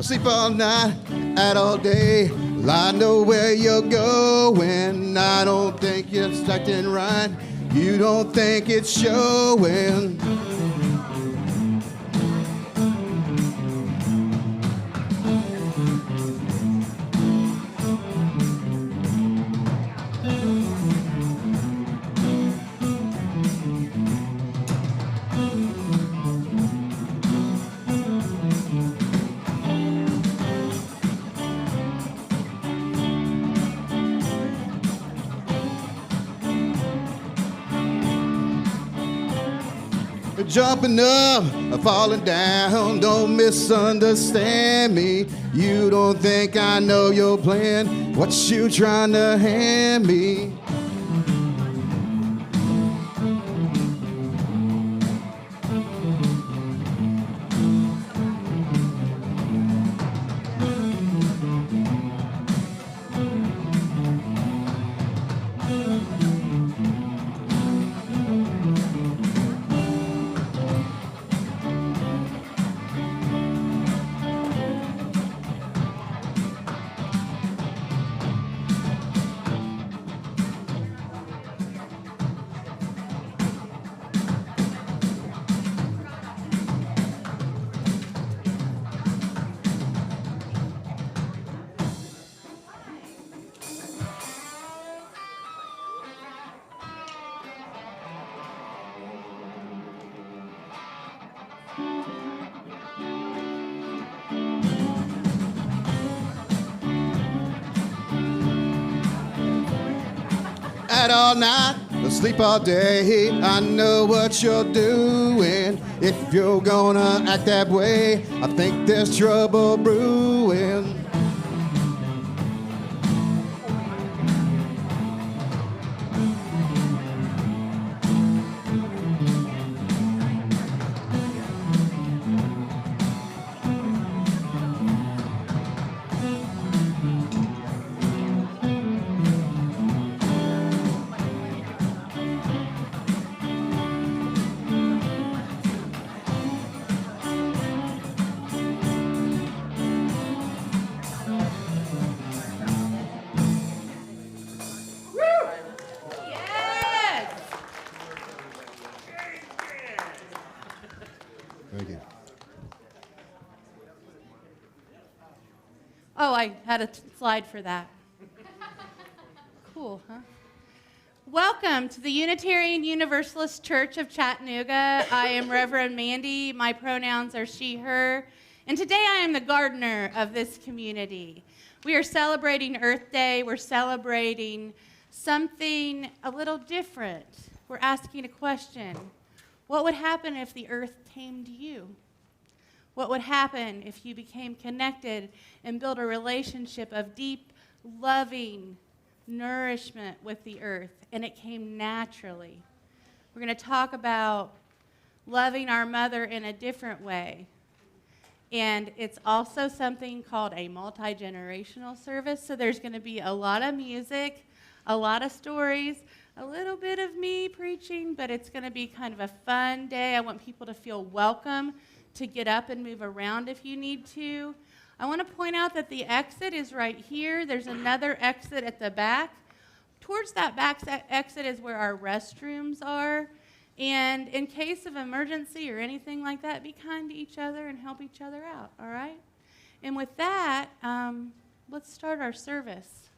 Sleep all night, out all day. Well, I know where you're going. I don't think you're acting right. You don't think it's showing. Jumping up, falling down, don't misunderstand me. You don't think I know your plan, what you trying to hand me? Out all night, sleep all day. I know what you're doing. If you're gonna act that way, I think there's trouble brewing. Oh, I had a slide for that. Cool, huh? Welcome to the Unitarian Universalist Church of Chattanooga. I am Reverend Mandy. My pronouns are she, her. And today I am the gardener of this community. We are celebrating Earth Day. We're celebrating something a little different. We're asking a question. What would happen if the earth tamed you? What would happen if you became connected and built a relationship of deep, loving nourishment with the earth, and it came naturally? We're going to talk about loving our mother in a different way. And it's also something called a multi-generational service, so there's going to be a lot of music, a lot of stories, a little bit of me preaching, but it's going to be kind of a fun day. I want people to feel welcome to get up and move around if you need to. I want to point out that the exit is right here. There's another exit at the back. Towards that back exit is where our restrooms are. And in case of emergency or anything like that, be kind to each other and help each other out, all right? And with that, let's start our service.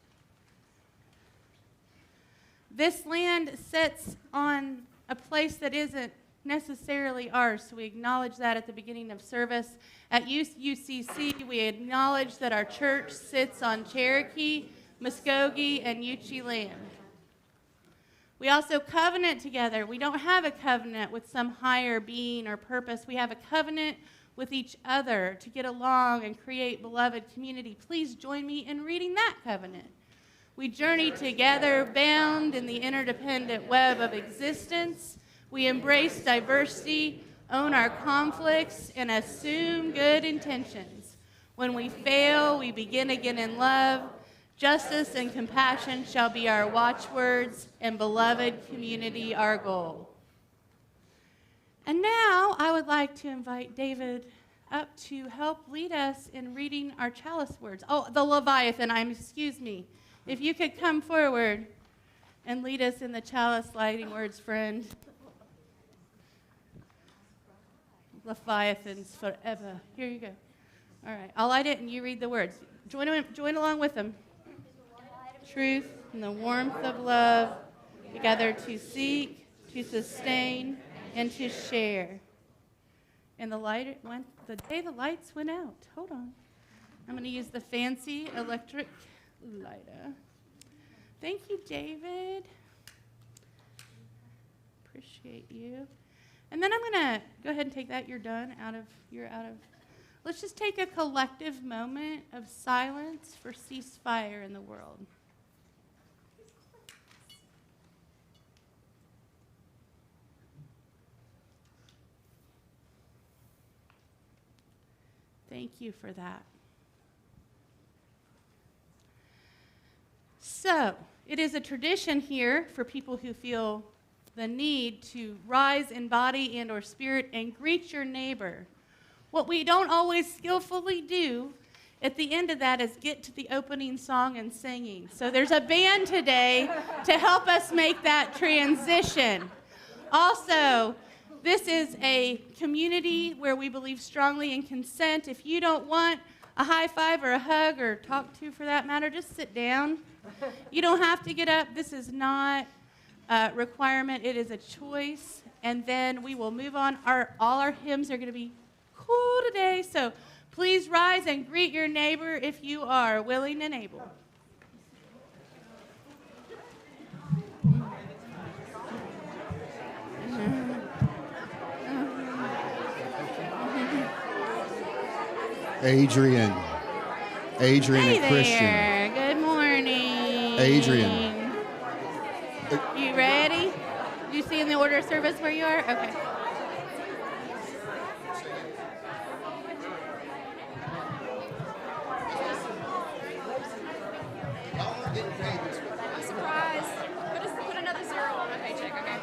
This land sits on a place that isn't necessarily ours, so we acknowledge that at the beginning of service. At UCC, we acknowledge that our church sits on Cherokee, Muskogee, and Yuchi land. We also covenant together. We don't have a covenant with some higher being or purpose. We have a covenant with each other to get along and create beloved community. Please join me in reading that covenant. We journey together, bound in the interdependent web of existence. We embrace diversity, own our conflicts, and assume good intentions. When we fail, we begin again in love. Justice and compassion shall be our watchwords, and beloved community our goal. And now I would like to invite David up to help lead us in reading our chalice words. Oh, the Leviathan, excuse me. If you could come forward and lead us in the chalice lighting words, friend. Leviathans forever. Here you go. All right, I'll light it and you read the words. Join along with them. Truth and the warmth of love, together to seek, to sustain, and to share. And the day the lights went out. Hold on. I'm going to use the fancy electric lighter. Thank you, David. Appreciate you. And then I'm going to go ahead and take that. You're done. You're out of. Let's just take a collective moment of silence for ceasefire in the world. Thank you for that. So, it is a tradition here for people who feel the need to rise in body and or spirit and greet your neighbor. What we don't always skillfully do at the end of that is get to the opening song and singing. So there's a band today to help us make that transition. Also, this is a community where we believe strongly in consent. If you don't want a high five or a hug or talk to for that matter, just sit down. You don't have to get up. This is not a requirement. It is a choice. And then we will move on. All our hymns are going to be cool today. So please rise and greet your neighbor if you are willing and able. Adrian Hey and Christian. there. Good morning. Adrian. You ready? Do you see in the order of service where you are? Okay. I'm surprised. Put another zero on my paycheck, okay?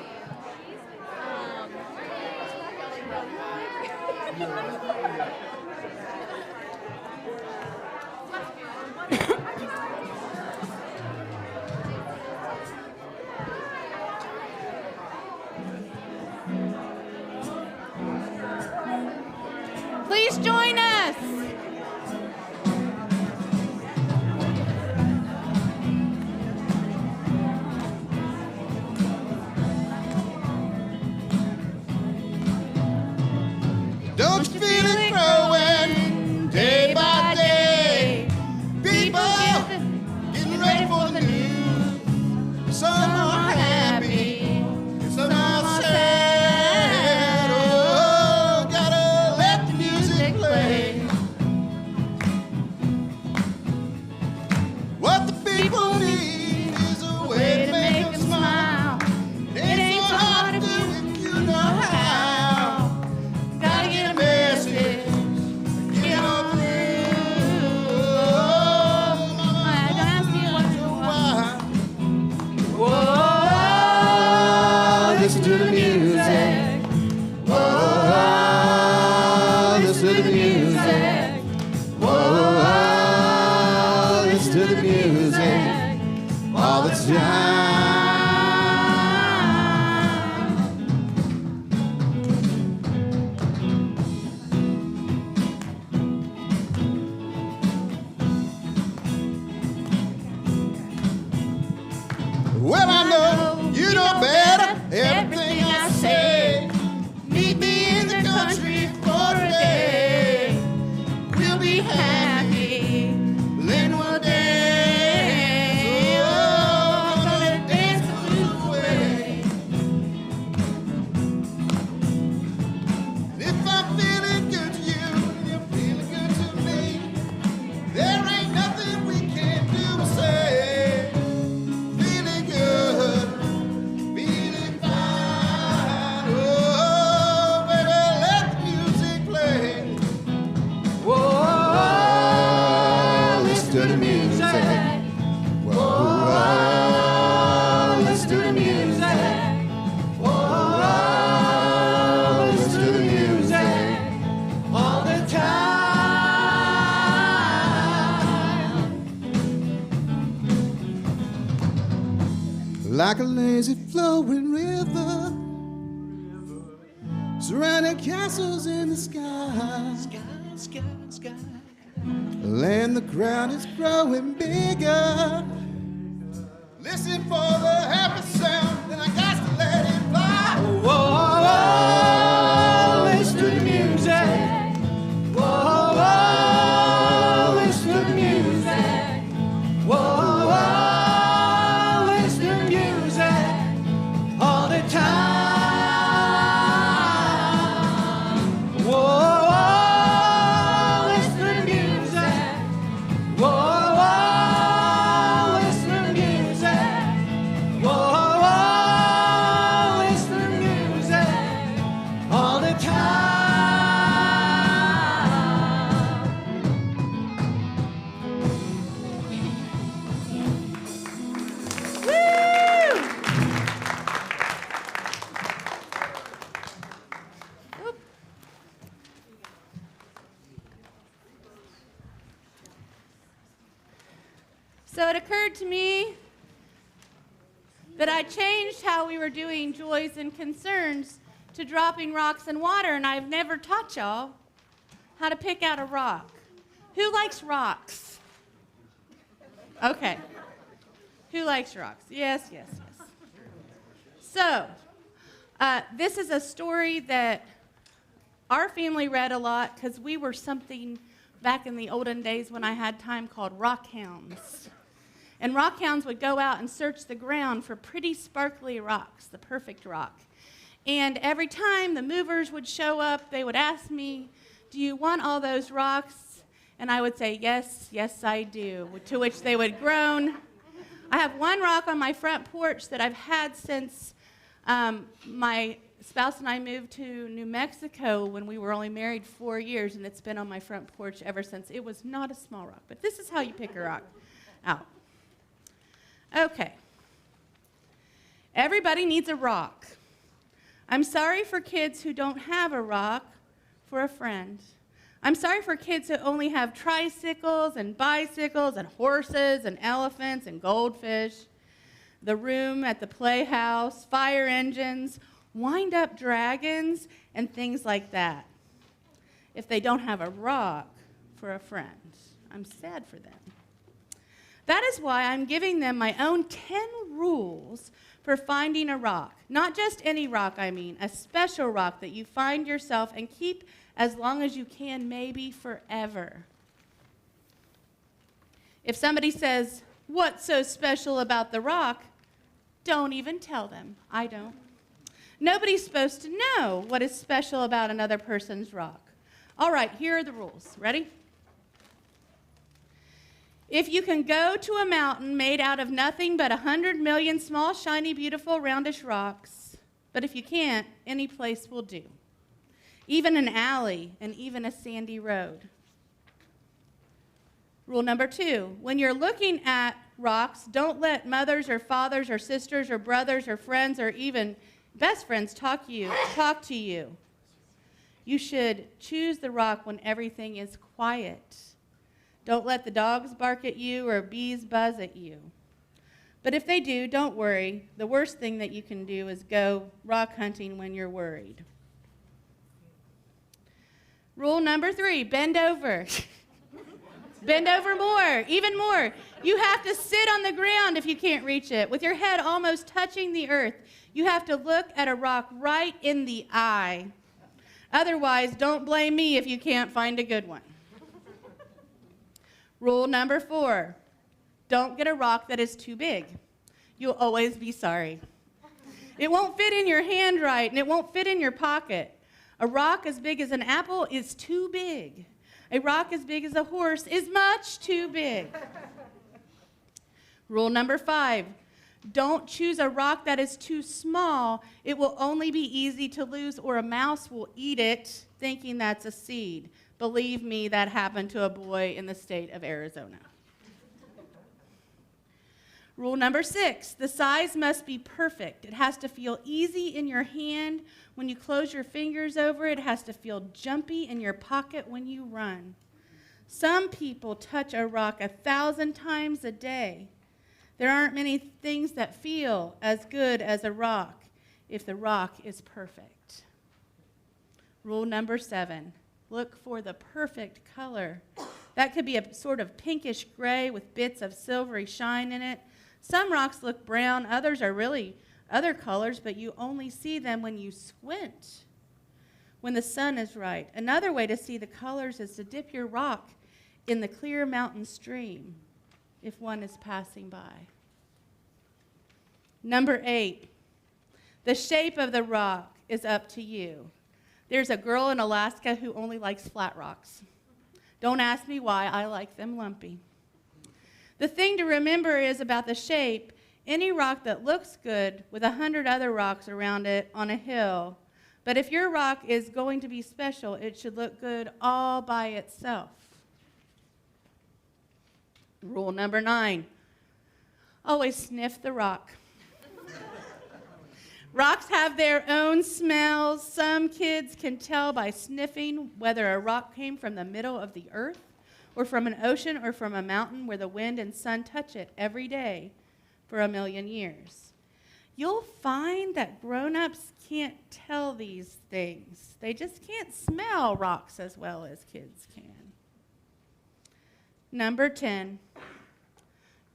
Please join us. Don't you feel it growing day by day? People getting ready for the news. Some are happy, some are sad. Oh, gotta let the music play. What the people need is a way to make them smile. It ain't so hard to do if you know how. Gotta get a Message, get on through. Oh, mama, don't ask me what you why. Whoa, listen to the music. Whoa, listen to the music. Whoa, listen to the music all the time. Well, I know you know better everything I say. Meet me in the country for a day. We'll be happy, then we'll dance. Oh, gonna like a lazy flowing river, surrounding castles in the sky. And the ground is growing bigger. Listen for the happy sound, and I got to let it fly. Oh, oh, oh, listen to the music. Whoa, whoa, listen to the music. Whoa, whoa, listen to the music all the time. Whoa, whoa, listen to the music. Whoa, whoa, listen to the music. Whoa, whoa, listen to the music all the time. So it occurred to me that I changed how we were doing joys and concerns to dropping rocks in water, and I've never taught y'all how to pick out a rock. Who likes rocks? Okay. Who likes rocks? Yes, yes, yes. So, this is a story that our family read a lot because we were something back in the olden days when I had time called rock hounds. And rock hounds would go out and search the ground for pretty sparkly rocks, the perfect rock. And every time the movers would show up, they would ask me, "Do you want all those rocks?" And I would say, "Yes, yes, I do," to which they would groan. I have one rock on my front porch that I've had since my spouse and I moved to New Mexico when we were only married 4 years, and it's been on my front porch ever since. It was not a small rock, but this is how you pick a rock out. Okay. Everybody needs a rock. I'm sorry for kids who don't have a rock for a friend. I'm sorry for kids who only have tricycles and bicycles and horses and elephants and goldfish, the room at the playhouse, fire engines, wind-up dragons, and things like that. If they don't have a rock for a friend, I'm sad for them. That is why I'm giving them my own 10 rules for finding a rock. Not just any rock, I mean, a special rock that you find yourself and keep as long as you can, maybe forever. If somebody says, "What's so special about the rock?" don't even tell them. I don't. Nobody's supposed to know what is special about another person's rock. All right, here are the rules. Ready? If you can go to a mountain made out of nothing but 100 million small, shiny, beautiful, roundish rocks, but if you can't, any place will do. Even an alley and even a sandy road. Rule number 2, when you're looking at rocks, don't let mothers or fathers or sisters or brothers or friends or even best friends talk to you. You should choose the rock when everything is quiet. Don't let the dogs bark at you or bees buzz at you. But if they do, don't worry. The worst thing that you can do is go rock hunting when you're worried. Rule number 3, bend over. Bend over more, even more. You have to sit on the ground if you can't reach it, with your head almost touching the earth. You have to look at a rock right in the eye. Otherwise, don't blame me if you can't find a good one. Rule number 4, don't get a rock that is too big. You'll always be sorry. It won't fit in your hand right, and it won't fit in your pocket. A rock as big as an apple is too big. A rock as big as a horse is much too big. Rule number 5, don't choose a rock that is too small. It will only be easy to lose, or a mouse will eat it thinking that's a seed. Believe me, that happened to a boy in the state of Arizona. Rule number 6, the size must be perfect. It has to feel easy in your hand when you close your fingers over it. It has to feel jumpy in your pocket when you run. Some people touch a rock 1,000 times a day. There aren't many things that feel as good as a rock if the rock is perfect. Rule number 7, look for the perfect color. That could be a sort of pinkish gray with bits of silvery shine in it. Some rocks look brown, others are really other colors, but you only see them when you squint, when the sun is right. Another way to see the colors is to dip your rock in the clear mountain stream if one is passing by. Number 8, the shape of the rock is up to you. There's a girl in Alaska who only likes flat rocks. Don't ask me why, I like them lumpy. The thing to remember is about the shape, any rock that looks good with 100 other rocks around it on a hill, but if your rock is going to be special, it should look good all by itself. Rule number 9, always sniff the rock. Rocks have their own smells. Some kids can tell by sniffing whether a rock came from the middle of the earth or from an ocean or from a mountain where the wind and sun touch it every day for 1,000,000 years. You'll find that grown-ups can't tell these things. They just can't smell rocks as well as kids can. Number 10,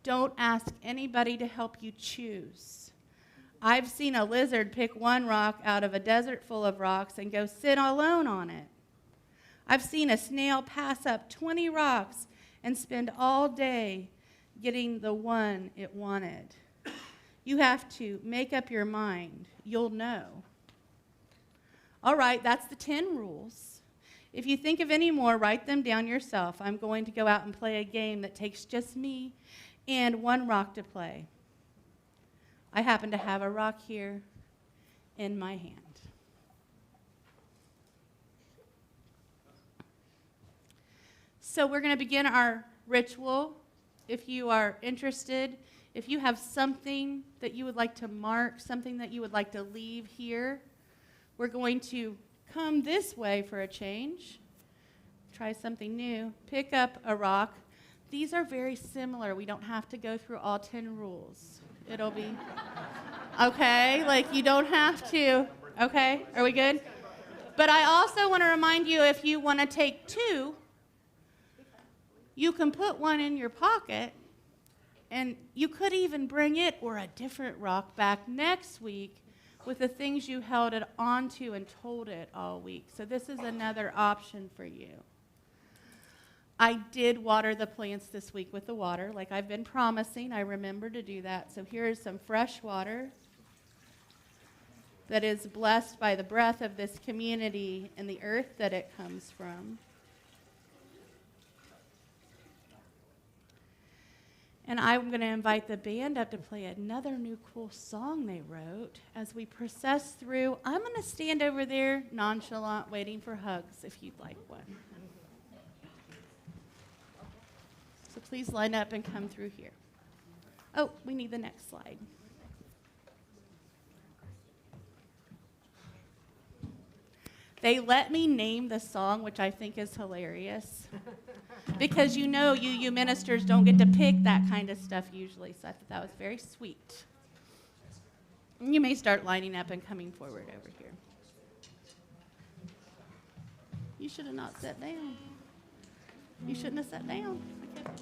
don't ask anybody to help you choose. I've seen a lizard pick one rock out of a desert full of rocks and go sit alone on it. I've seen a snail pass up 20 rocks and spend all day getting the one it wanted. You have to make up your mind. You'll know. All right, that's the 10 rules. If you think of any more, write them down yourself. I'm going to go out and play a game that takes just me and one rock to play. I happen to have a rock here in my hand. So we're going to begin our ritual. If you are interested, if you have something that you would like to mark, something that you would like to leave here, we're going to come this way for a change. Try something new. Pick up a rock. These are very similar. We don't have to go through all 10 rules. It'll be, okay, like you don't have to, okay, are we good? But I also want to remind you, if you want to take 2, you can put one in your pocket, and you could even bring it or a different rock back next week with the things you held it onto and told it all week. So this is another option for you. I did water the plants this week with the water, like I've been promising. I remember to do that. So here is some fresh water that is blessed by the breath of this community and the earth that it comes from. And I'm going to invite the band up to play another new cool song they wrote as we process through. I'm going to stand over there, nonchalant, waiting for hugs if you'd like one. So please line up and come through here. Oh, we need the next slide. They let me name the song, which I think is hilarious. Because you know you ministers don't get to pick that kind of stuff usually, so I thought that was very sweet. And you may start lining up and coming forward over here. You should have not sat down. You shouldn't have sat down. Okay.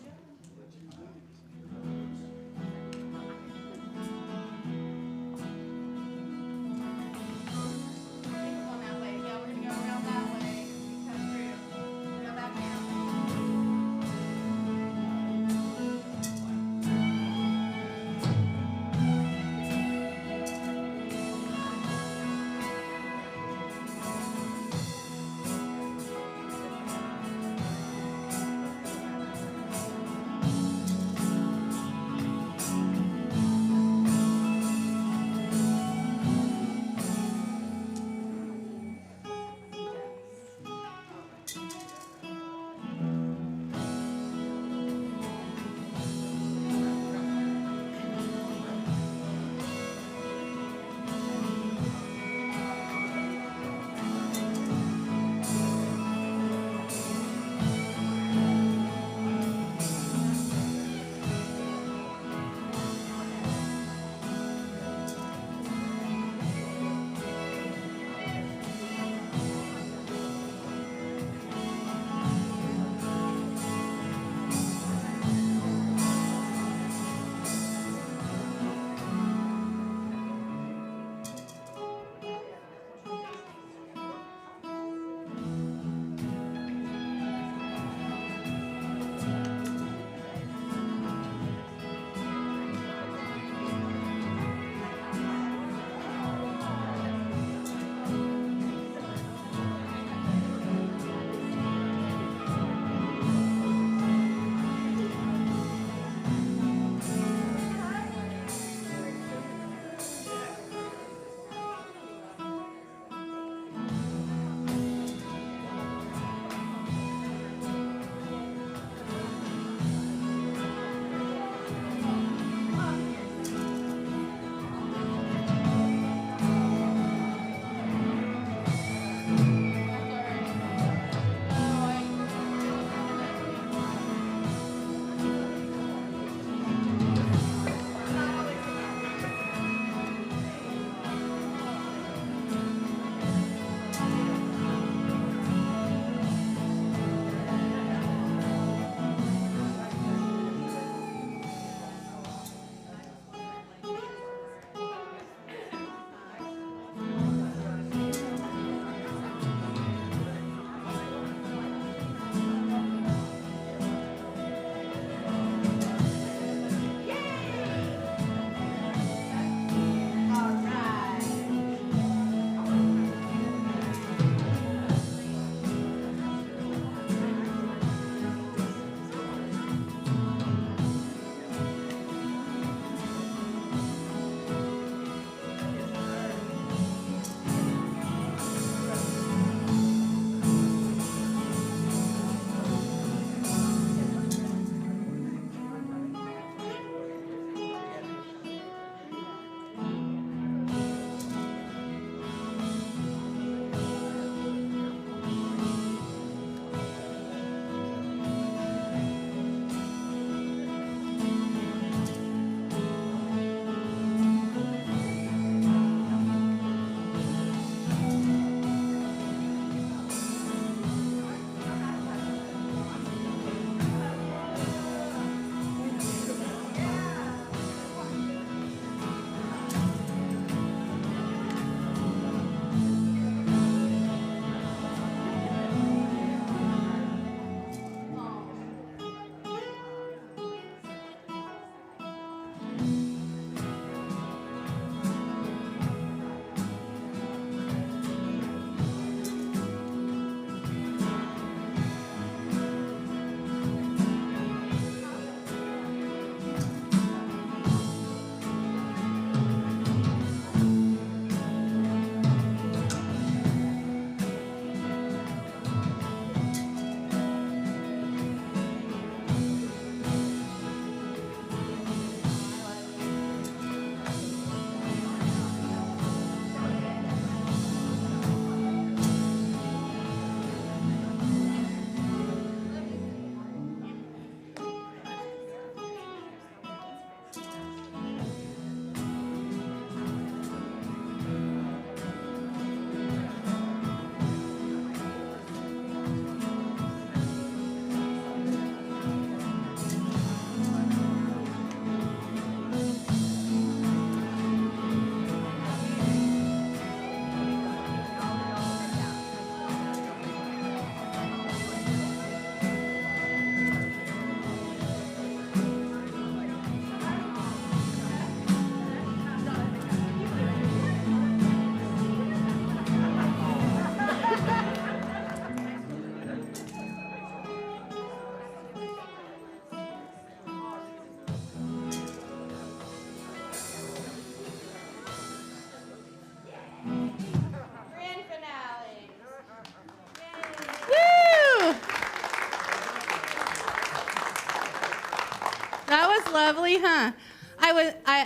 lovely, huh?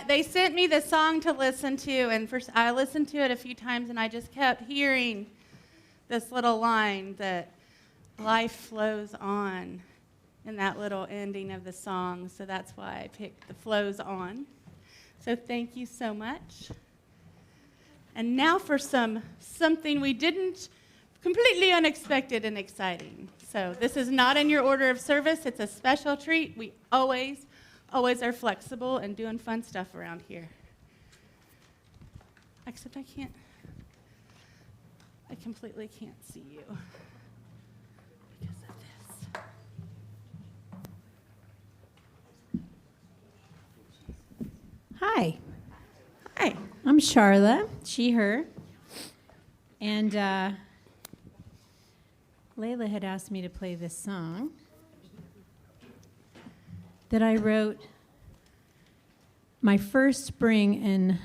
They sent me the song to listen to, and I listened to it a few times, and I just kept hearing this little line that life flows on in that little ending of the song. So that's why I picked the flows on. So thank you so much. And now for something we didn't, completely unexpected and exciting. So this is not in your order of service. It's a special treat. We always are flexible and doing fun stuff around here. Except I completely can't see you because of this. Hi, Hi. I'm Charla, she, her, and Layla had asked me to play this song that I wrote my first spring in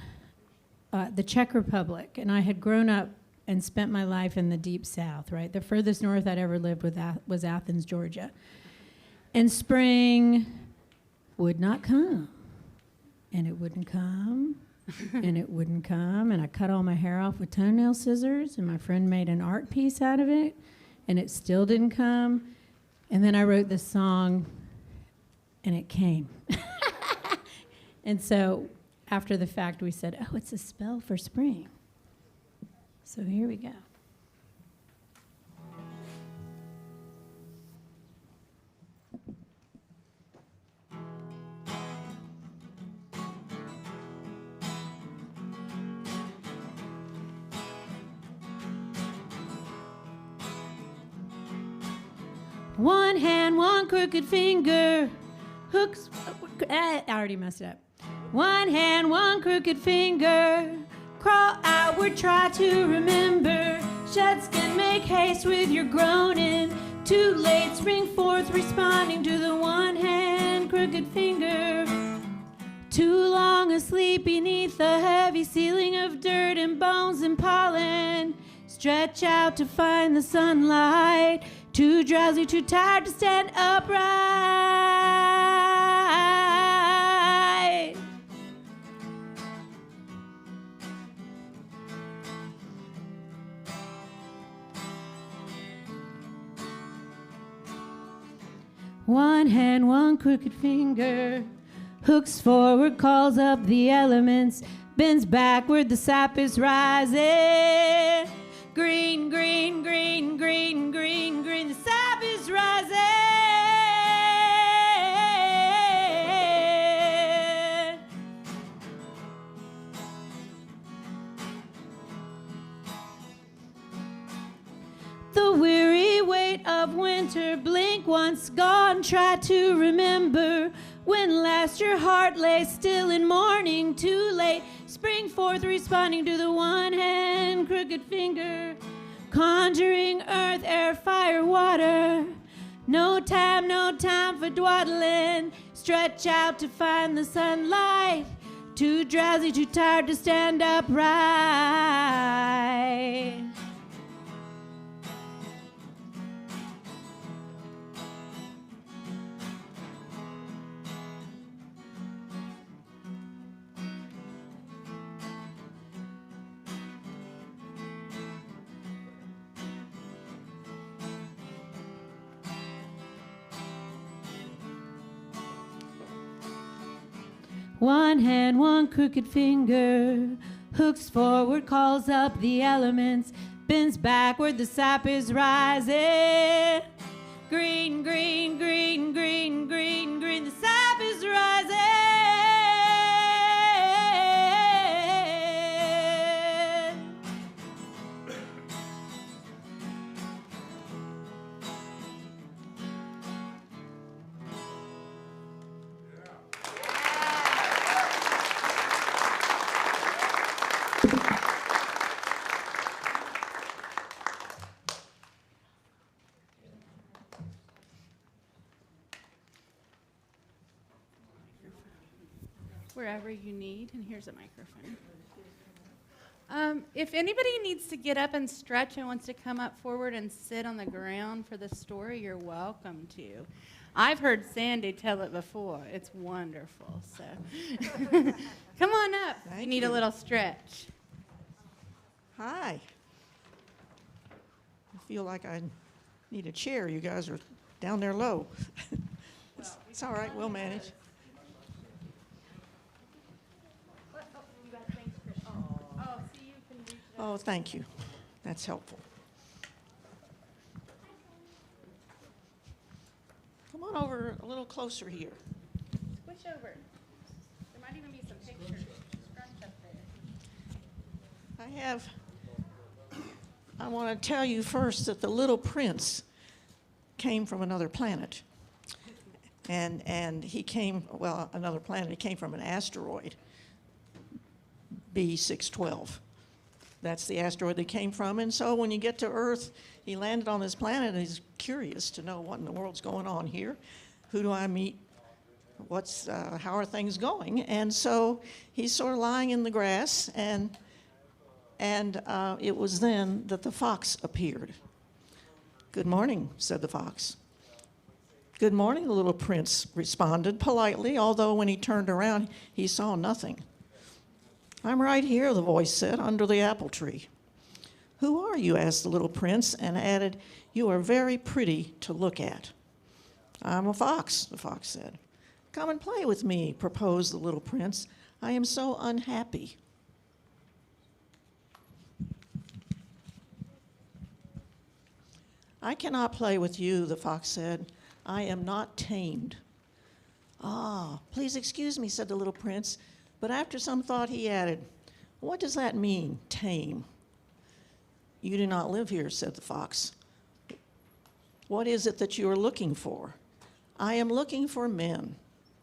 the Czech Republic, and I had grown up and spent my life in the deep south, right? The furthest north I'd ever lived was Athens, Georgia. And spring would not come, and it wouldn't come, and it wouldn't come, and I cut all my hair off with toenail scissors, and my friend made an art piece out of it, and it still didn't come. And then I wrote this song, and it came. And so after the fact, we said, oh, it's a spell for spring. So here we go. One hand, one crooked finger, hooks. I already messed it up. One hand, one crooked finger, crawl outward, try to remember. Shed skin, make haste with your groaning. Too late, spring forth, responding to the one hand, crooked finger. Too long asleep beneath the heavy ceiling of dirt and bones and pollen. Stretch out to find the sunlight. Too drowsy, too tired to stand upright. One hand, one crooked finger, hooks forward, calls up the elements, bends backward, the sap is rising. Green, green, green, green, green, green, the sap is rising. The weary weight of winter, blink once gone, try to remember when last your heart lay still in mourning. Too late, spring forth, responding to the one hand, crooked finger, conjuring earth, air, fire, water. No time for dawdling. Stretch out to find the sunlight. Too drowsy, too tired to stand upright. One hand, one crooked finger, hooks forward, calls up the elements, bends backward, the sap is rising. Green, green, green, green, green, green, the sap is rising. Wherever you need, and here's a microphone. If anybody needs to get up and stretch and wants to come up forward and sit on the ground for the story, you're welcome to. I've heard Sandy tell it before. It's wonderful. So come on up. Thank You need a you. little stretch. Hi. I feel like I need a chair. You guys are down there low. It's all right. We'll manage. Oh, thank you. That's helpful. Come on over a little closer here. Switch over. There might even be some pictures. Scrunch up there. I want to tell you first that the little prince came from another planet. And he came, well, another planet. He came from an asteroid, B612. That's the asteroid they came from. And so when you get to Earth, he landed on this planet and he's curious to know what in the world's going on here. Who do I meet? How are things going? And so he's sort of lying in the grass, and it was then that the fox appeared. "Good morning," said the fox. "Good morning," the little prince responded politely, although when he turned around, he saw nothing. "I'm right here," the voice said, "under the apple tree." "Who are you?" asked the little prince, and added, "You are very pretty to look at." "I'm a fox," the fox said. "Come and play with me," proposed the little prince. "I am so unhappy." "I cannot play with you," the fox said. "I am not tamed." "Ah, please excuse me," said the little prince. But after some thought, he added, "What does that mean, tame?" "You do not live here," said the fox. "What is it that you are looking for?" "I am looking for men,"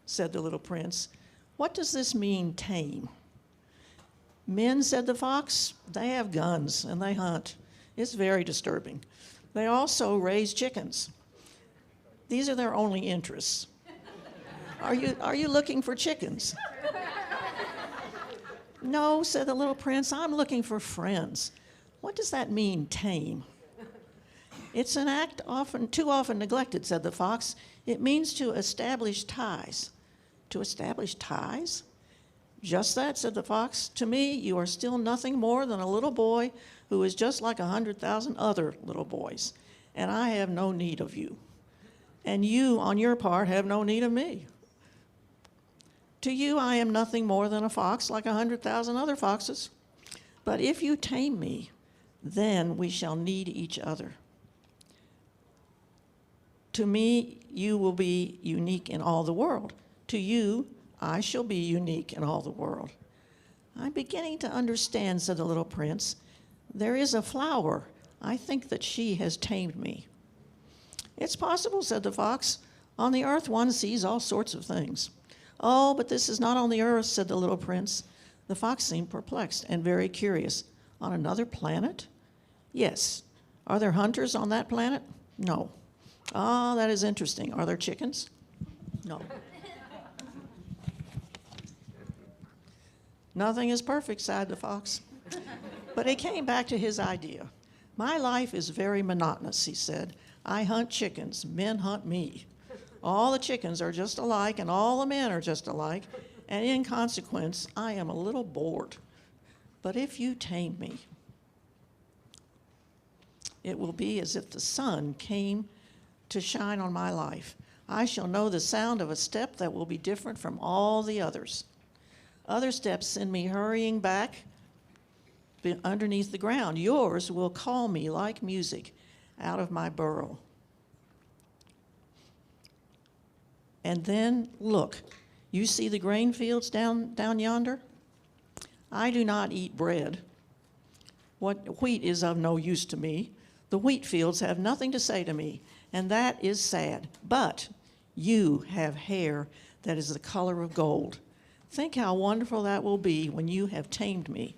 said the little prince. "What does this mean, tame?" "Men," said the fox, "they have guns and they hunt. It's very disturbing. They also raise chickens. These are their only interests. Are you looking for chickens?" "No," said the little prince, "I'm looking for friends." "What does that mean, tame?" "It's an act too often neglected," said the fox. "It means to establish ties." "To establish ties?" "Just that," said the fox. "To me, you are still nothing more than a little boy who is just like 100,000 other little boys, and I have no need of you. And you, on your part, have no need of me. To you, I am nothing more than a fox like 100,000 other foxes. But if you tame me, then we shall need each other. To me, you will be unique in all the world. To you, I shall be unique in all the world." "I'm beginning to understand," said the little prince. "There is a flower. I think that she has tamed me." "It's possible," said the fox. "On the earth one sees all sorts of things." "Oh, but this is not on the earth," said the little prince. The fox seemed perplexed and very curious. "On another planet?" "Yes." "Are there hunters on that planet?" "No." "Ah, that is interesting. Are there chickens?" "No." "Nothing is perfect," sighed the fox. But he came back to his idea. "My life is very monotonous," he said. "I hunt chickens. Men hunt me. All the chickens are just alike, and all the men are just alike, and in consequence, I am a little bored. But if you tame me, it will be as if the sun came to shine on my life. I shall know the sound of a step that will be different from all the others. Other steps send me hurrying back underneath the ground. Yours will call me like music out of my burrow. And then, look, you see the grain fields down yonder? I do not eat bread. Wheat is of no use to me. The wheat fields have nothing to say to me, and that is sad. But you have hair that is the color of gold. Think how wonderful that will be when you have tamed me.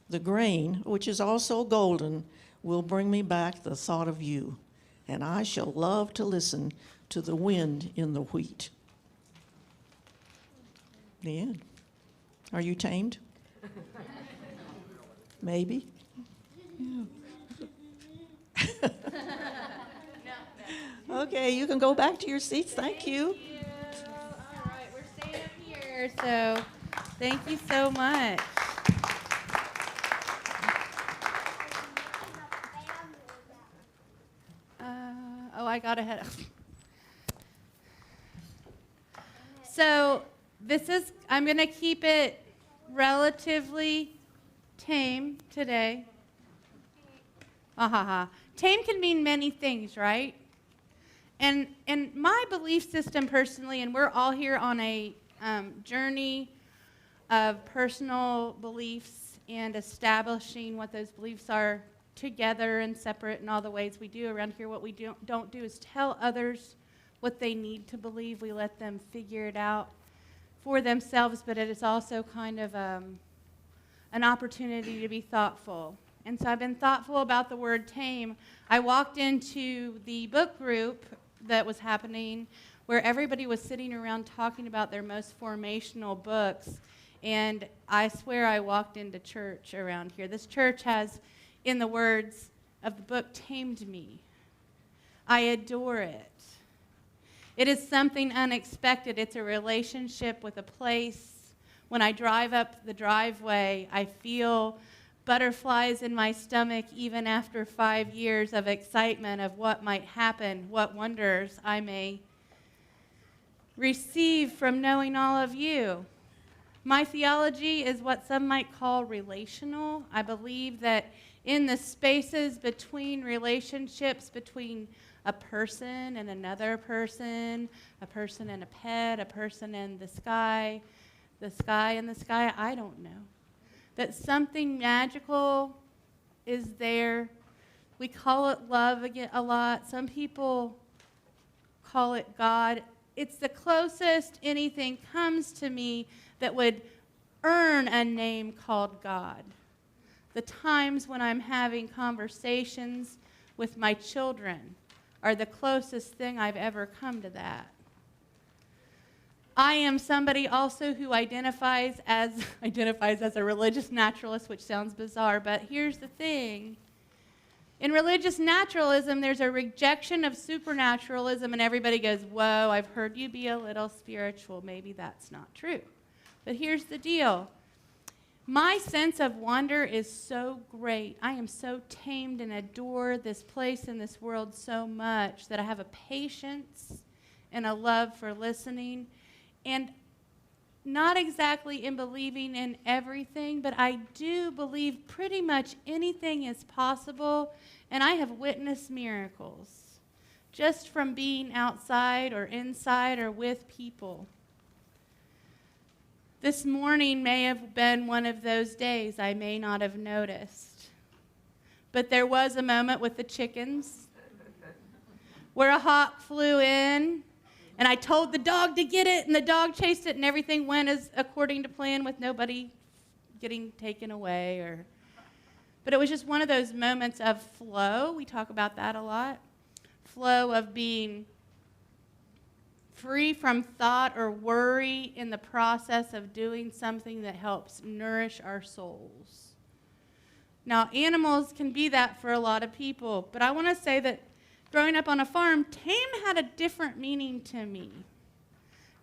The grain, which is also golden, will bring me back the thought of you, and I shall love to listen to the wind in the wheat." The end. Are you tamed? Maybe. Yeah. Okay, you can go back to your seats. Thank you. Thank you. All right, we're staying up here, so thank you so much. I got ahead. So I'm going to keep it relatively tame today. Tame can mean many things, right? And my belief system personally, and we're all here on a journey of personal beliefs and establishing what those beliefs are together and separate in all the ways we do around here. What we don't do is tell others what they need to believe. We let them figure it out for themselves, but it is also kind of an opportunity to be thoughtful. And so I've been thoughtful about the word tame. I walked into the book group that was happening where everybody was sitting around talking about their most formational books, and I swear I walked into church around here. This church has, in the words of the book, tamed me. I adore it. It is something unexpected. It's a relationship with a place. When I drive up the driveway, I feel butterflies in my stomach even after 5 years of excitement of what might happen, what wonders I may receive from knowing all of you. My theology is what some might call relational. I believe that in the spaces between relationships, between a person and another person, a person and a pet, a person and the sky and the sky, I don't know. That something magical is there. We call it love again a lot. Some people call it God. It's the closest anything comes to me that would earn a name called God. The times when I'm having conversations with my children are the closest thing I've ever come to that. I am somebody also who identifies as a religious naturalist, which sounds bizarre, but here's the thing. In religious naturalism, there's a rejection of supernaturalism, and everybody goes, whoa, I've heard you be a little spiritual. Maybe that's not true. But here's the deal. My sense of wonder is so great. I am so tamed and adore this place and this world so much that I have a patience and a love for listening. And not exactly in believing in everything, but I do believe pretty much anything is possible, and I have witnessed miracles just from being outside or inside or with people. This morning may have been one of those days I may not have noticed, but there was a moment with the chickens where a hawk flew in, and I told the dog to get it, and the dog chased it, and everything went as according to plan with nobody getting taken away. But it was just one of those moments of flow. We talk about that a lot. Flow of being free from thought or worry in the process of doing something that helps nourish our souls. Now, animals can be that for a lot of people, but I want to say that growing up on a farm, tame had a different meaning to me.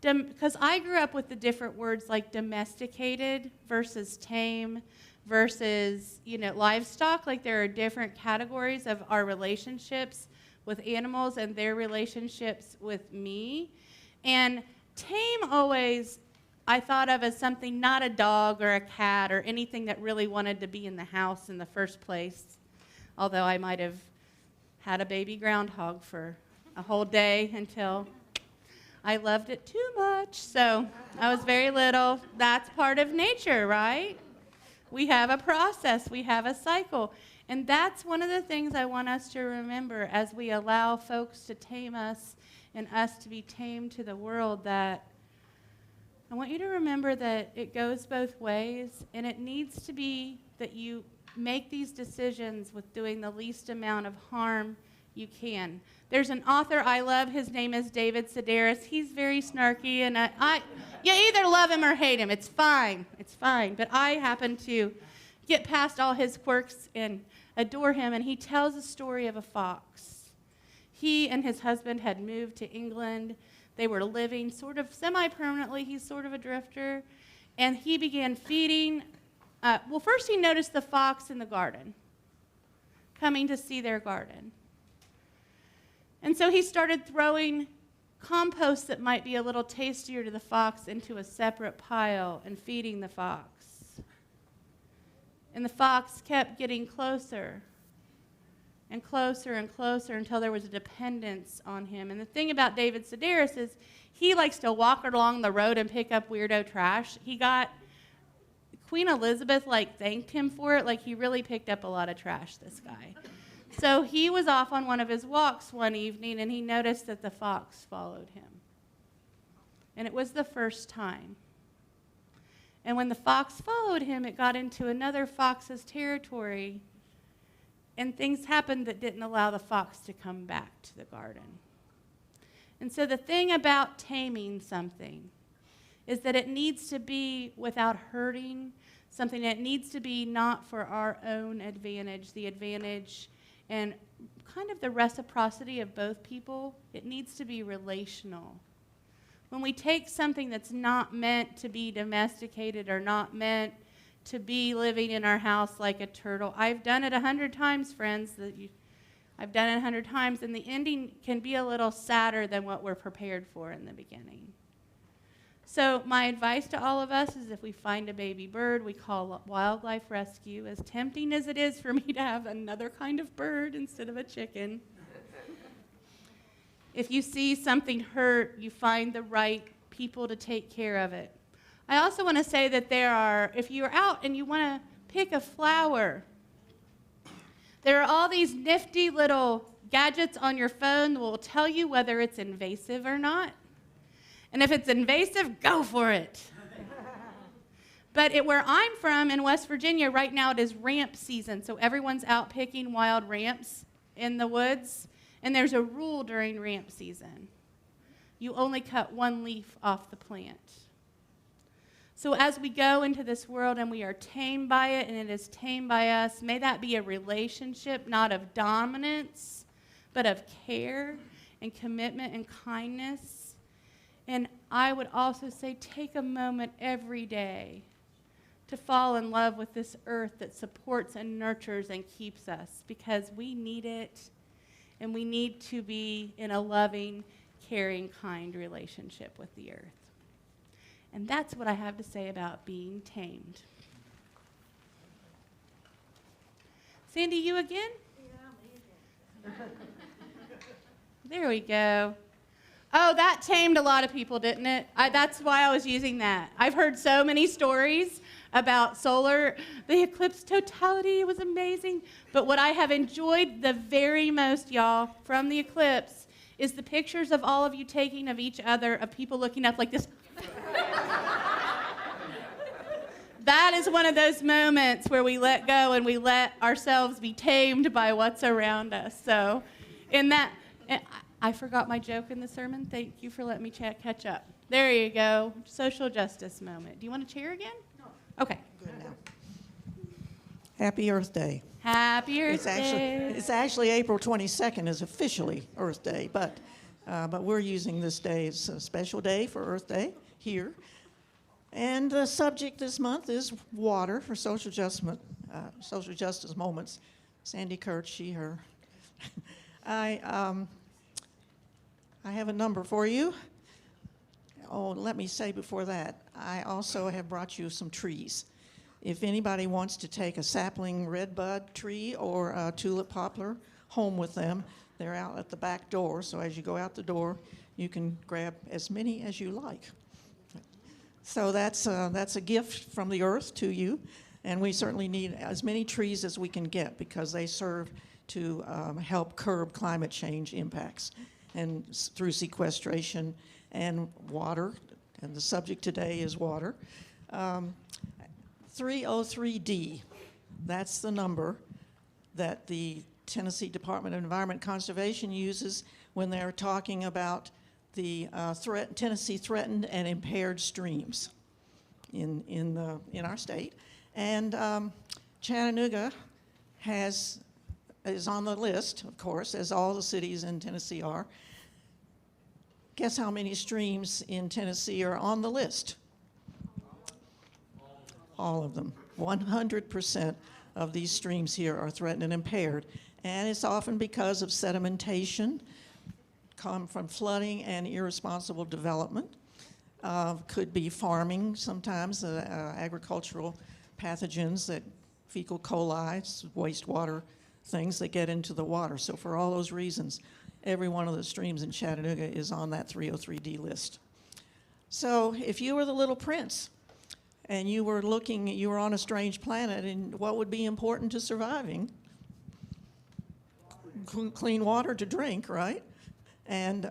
Because I grew up with the different words like domesticated versus tame versus, livestock. Like there are different categories of our relationships with animals and their relationships with me. And tame always I thought of as something, not a dog or a cat or anything that really wanted to be in the house in the first place. Although I might have had a baby groundhog for a whole day until I loved it too much. So I was very little. That's part of nature, right? We have a process. We have a cycle. And that's one of the things I want us to remember as we allow folks to tame us and us to be tamed to the world, that I want you to remember that it goes both ways, and it needs to be that you make these decisions with doing the least amount of harm you can. There's an author I love. His name is David Sedaris. He's very snarky, and you either love him or hate him. It's fine. It's fine. But I happen to get past all his quirks and adore him, and he tells a story of a fox. He and his husband had moved to England. They were living sort of semi-permanently. He's sort of a drifter. And he began feeding. First he noticed the fox in the garden, coming to see their garden. And so he started throwing compost that might be a little tastier to the fox into a separate pile and feeding the fox. And the fox kept getting closer and closer and closer until there was a dependence on him. And the thing about David Sedaris is he likes to walk along the road and pick up weirdo trash. Queen Elizabeth thanked him for it. He really picked up a lot of trash, this guy. So he was off on one of his walks one evening, and he noticed that the fox followed him. And it was the first time. And when the fox followed him, it got into another fox's territory, and things happened that didn't allow the fox to come back to the garden. And so the thing about taming something is that it needs to be without hurting, something that needs to be not for our own advantage, the advantage and kind of the reciprocity of both people. It needs to be relational. When we take something that's not meant to be domesticated or not meant to be living in our house like a turtle, I've done it 100 times, friends. I've done it 100 times, and the ending can be a little sadder than what we're prepared for in the beginning. So my advice to all of us is if we find a baby bird, we call wildlife rescue. As tempting as it is for me to have another kind of bird instead of a chicken, if you see something hurt, you find the right people to take care of it. I also want to say that if you're out and you want to pick a flower, there are all these nifty little gadgets on your phone that will tell you whether it's invasive or not. And if it's invasive, go for it. But where I'm from in West Virginia, right now it is ramp season. So everyone's out picking wild ramps in the woods. And there's a rule during ramp season. You only cut one leaf off the plant. So as we go into this world and we are tamed by it and it is tamed by us, may that be a relationship not of dominance, but of care and commitment and kindness. And I would also say take a moment every day to fall in love with this earth that supports and nurtures and keeps us, because we need it, and we need to be in a loving, caring, kind relationship with the earth. And that's what I have to say about being tamed. Sandy, you again? Yeah, me again. There we go. Oh, that tamed a lot of people, didn't it? That's why I was using that. I've heard so many stories about solar. The eclipse totality was amazing. But what I have enjoyed the very most, y'all, from the eclipse is the pictures of all of you taking of each other, of people looking up like this. That is one of those moments where we let go and we let ourselves be tamed by what's around us. So in that... I forgot my joke in the sermon. Thank you for letting me catch up. There you go. Social justice moment. Do you want a chair again? No. Okay. Good now. Happy Earth Day. Happy Earth Day. It's actually April 22nd is officially Earth Day, but we're using this day as a special day for Earth Day here. And the subject this month is water for social justice moments. Sandy Kurtz, she, her. I have a number for you. Oh, let me say before that, I also have brought you some trees. If anybody wants to take a sapling redbud tree or a tulip poplar home with them, they're out at the back door. So as you go out the door, you can grab as many as you like. So that's a gift from the earth to you. And we certainly need as many trees as we can get because they serve to help curb climate change impacts and through sequestration and water, and the subject today is water. 303D, that's the number that the Tennessee Department of Environment and Conservation uses when they're talking about the Tennessee threatened and impaired streams in our state. And Chattanooga has is on the list, of course, as all the cities in Tennessee are. Guess how many streams in Tennessee are on the list? All of them. 100% of these streams here are threatened and impaired. And it's often because of sedimentation, come from flooding and irresponsible development. Could be farming sometimes, agricultural pathogens, that fecal coli, wastewater things that get into the water. So for all those reasons, every one of the streams in Chattanooga is on that 303D list. So if you were the little prince and you were on a strange planet, and what would be important to surviving? Clean water to drink, right? And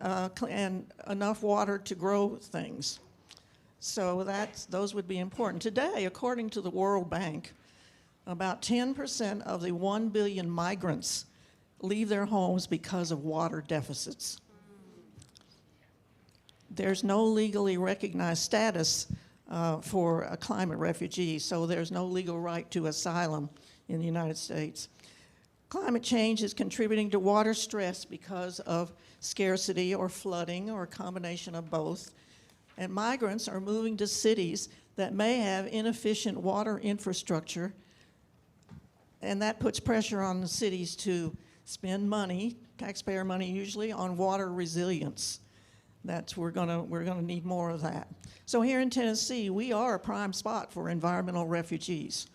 enough water to grow things. So those would be important. Today, according to the World Bank, about 10% of the 1 billion migrants leave their homes because of water deficits. There's no legally recognized status for a climate refugee, so there's no legal right to asylum in the United States. Climate change is contributing to water stress because of scarcity or flooding or a combination of both. And migrants are moving to cities that may have inefficient water infrastructure, and that puts pressure on the cities to spend money, taxpayer money usually, on water resilience. We're gonna need more of that. So here in Tennessee, we are a prime spot for environmental refugees,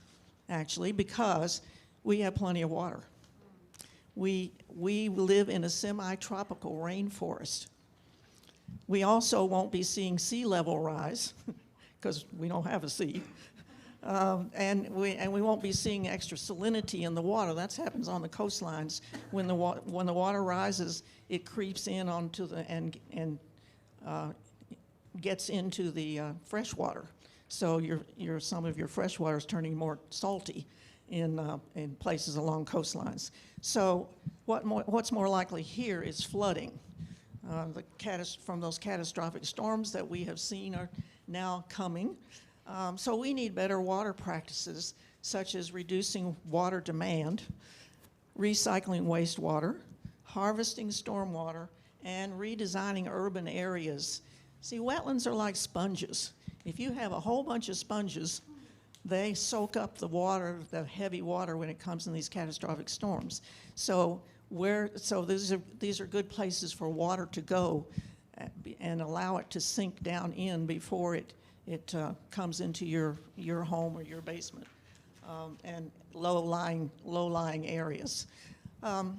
actually, because we have plenty of water. We live in a semi-tropical rainforest. We also won't be seeing sea level rise because we don't have a sea. And we won't be seeing extra salinity in the water. That happens on the coastlines. When the water rises, it creeps in onto and gets into the fresh water. So some of your fresh water is turning more salty in places along coastlines. So what's more likely here is flooding. From those catastrophic storms that we have seen are now coming. So we need better water practices, such as reducing water demand, recycling wastewater, harvesting stormwater, and redesigning urban areas. See, wetlands are like sponges. If you have a whole bunch of sponges, they soak up the water, the heavy water, when it comes in these catastrophic storms. So these are good places for water to go and allow it to sink down in before it comes into your home or your basement, and low-lying areas. And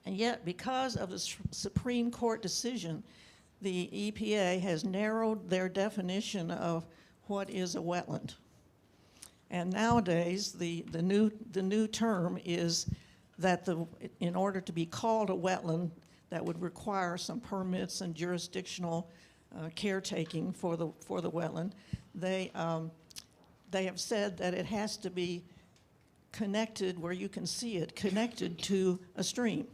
yet, because of the Supreme Court decision, the EPA has narrowed their definition of what is a wetland. And nowadays, the new term is that in order to be called a wetland, that would require some permits and jurisdictional caretaking for the wetland. They have said that it has to be connected, where you can see it, connected to a stream.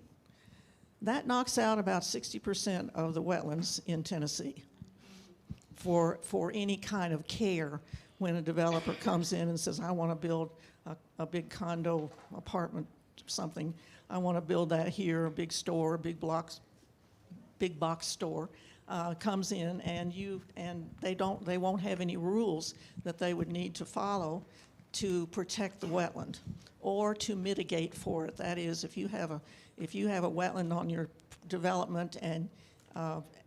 That knocks out about 60% of the wetlands in Tennessee for any kind of care when a developer comes in and says, I want to build a big condo, apartment, something. I want to build that here, a big store, a big box store. Comes in and they won't have any rules that they would need to follow to protect the wetland or to mitigate for it. That is, if you have a wetland on your development and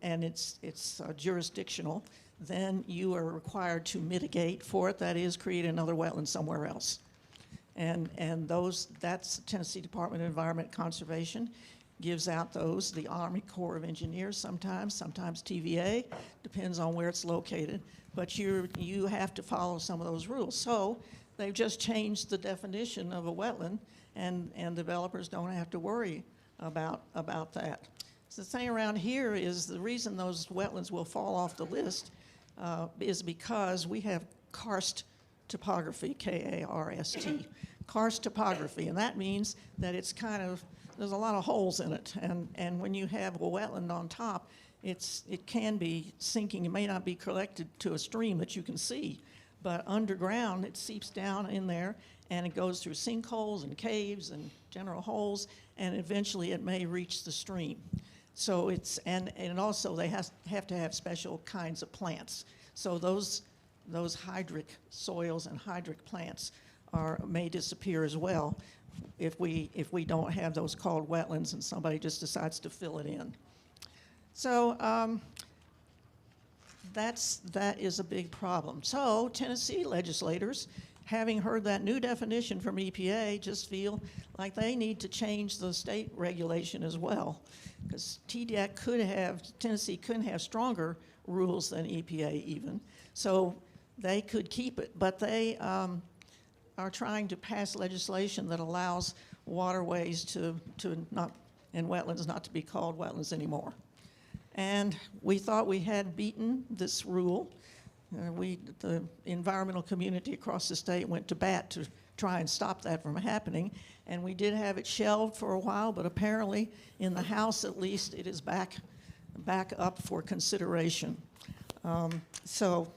it's jurisdictional, then you are required to mitigate for it. That is, create another wetland somewhere else. And that's Tennessee Department of Environment Conservation gives out those. The Army Corps of Engineers sometimes TVA, depends on where it's located. But you have to follow some of those rules. So they've just changed the definition of a wetland, and developers don't have to worry about that. So the thing around here is the reason those wetlands will fall off the list is because we have karst topography, K-A-R-S-T, karst topography, and that means that it's there's a lot of holes in it, and when you have a wetland on top, it can be sinking. It may not be collected to a stream that you can see, but underground it seeps down in there, and it goes through sinkholes and caves and general holes, and eventually it may reach the stream. So it's, and also they have to have special kinds of plants. So those hydric soils and hydric plants may disappear as well if we don't have those called wetlands and somebody just decides to fill it in. So that is a big problem. So Tennessee legislators, having heard that new definition from EPA, just feel like they need to change the state regulation as well, because Tennessee couldn't have stronger rules than EPA even, so they could keep it, but they are trying to pass legislation that allows waterways to not, and wetlands not to be called wetlands anymore. And we thought we had beaten this rule. The environmental community across the state went to bat to try and stop that from happening, and we did have it shelved for a while, but apparently in the House at least it is back up for consideration. So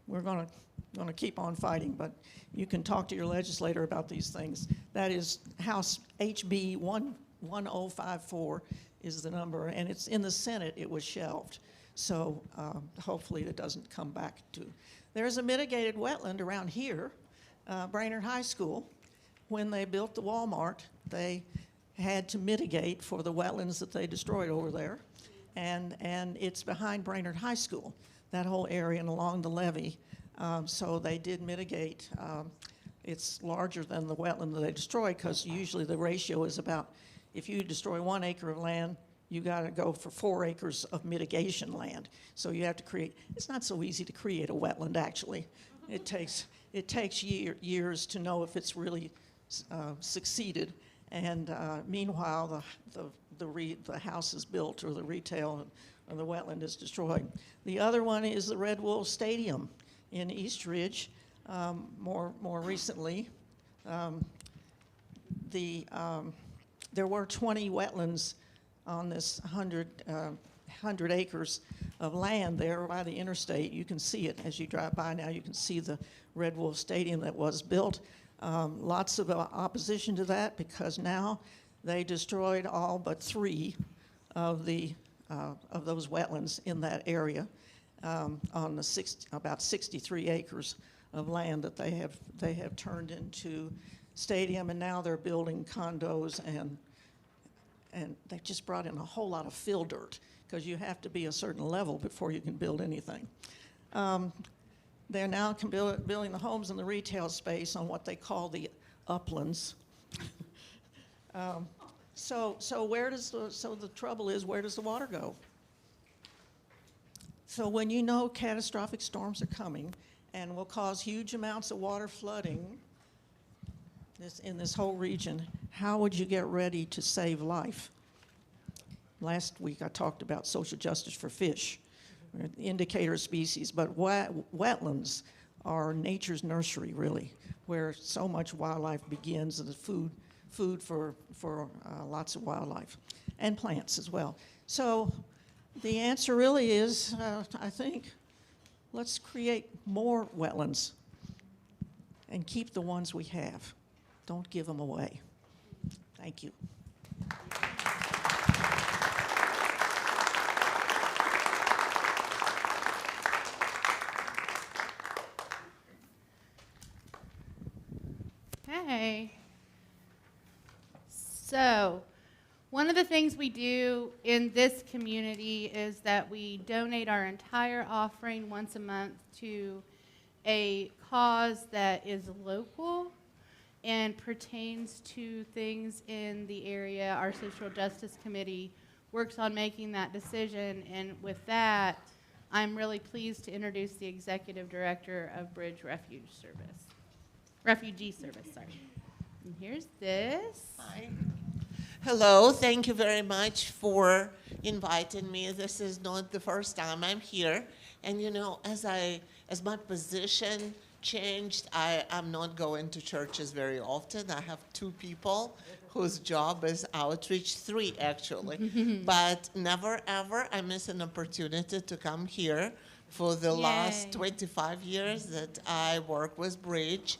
we're going to keep on fighting, but you can talk to your legislator about these things. That is House HB 1054 is the number, and it's in the Senate. It was shelved, so hopefully it doesn't come back to. There's a mitigated wetland around here, Brainerd High School. When they built the Walmart, they had to mitigate for the wetlands that they destroyed over there, and it's behind Brainerd High School, that whole area and along the levee. So they did mitigate. It's larger than the wetland that they destroyed, because usually the ratio is about, if you destroy 1 acre of land, you got to go for 4 acres of mitigation land. So you have to create, it's not so easy to create a wetland actually. It takes years to know if it's really succeeded. And meanwhile, the house is built, or the retail, or the wetland is destroyed. The other one is the Red Wolf Stadium in East Ridge. More recently, there were 20 wetlands on this 100 acres of land there by the interstate. You can see it as you drive by now. You can see the Red Wolf Stadium that was built. Lots of opposition to that, because now they destroyed all but 3 of those wetlands in that area on about 63 acres of land that they have turned into stadium, and now they're building condos, and they just brought in a whole lot of fill dirt, because you have to be a certain level before you can build anything. They're now building the homes and the retail space on what they call the uplands. So the trouble is, where does the water go? So when you know catastrophic storms are coming and will cause huge amounts of water flooding in this whole region, how would you get ready to save life? Last week I talked about social justice for fish, indicator species, but wetlands are nature's nursery, really, where so much wildlife begins, and the food for lots of wildlife and plants as well. So the answer really is, I think, let's create more wetlands and keep the ones we have. Don't give them away. Thank you. Okay. So, one of the things we do in this community is that we donate our entire offering once a month to a cause that is local and pertains to things in the area. Our Social Justice Committee works on making that decision, and with that, I'm really pleased to introduce the Executive Director of Bridge Refugee Service, sorry. And here's this. Hi. Hello, thank you very much for inviting me. This is not the first time I'm here. And you know, as my position changed, I'm not going to churches very often. I have 2 people whose job is outreach, 3 actually. But never ever I miss an opportunity to come here for the last 25 years that I work with Bridge.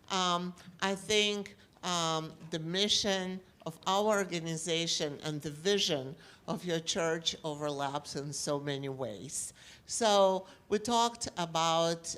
I think the mission of our organization and the vision of your church overlaps in so many ways. So we talked about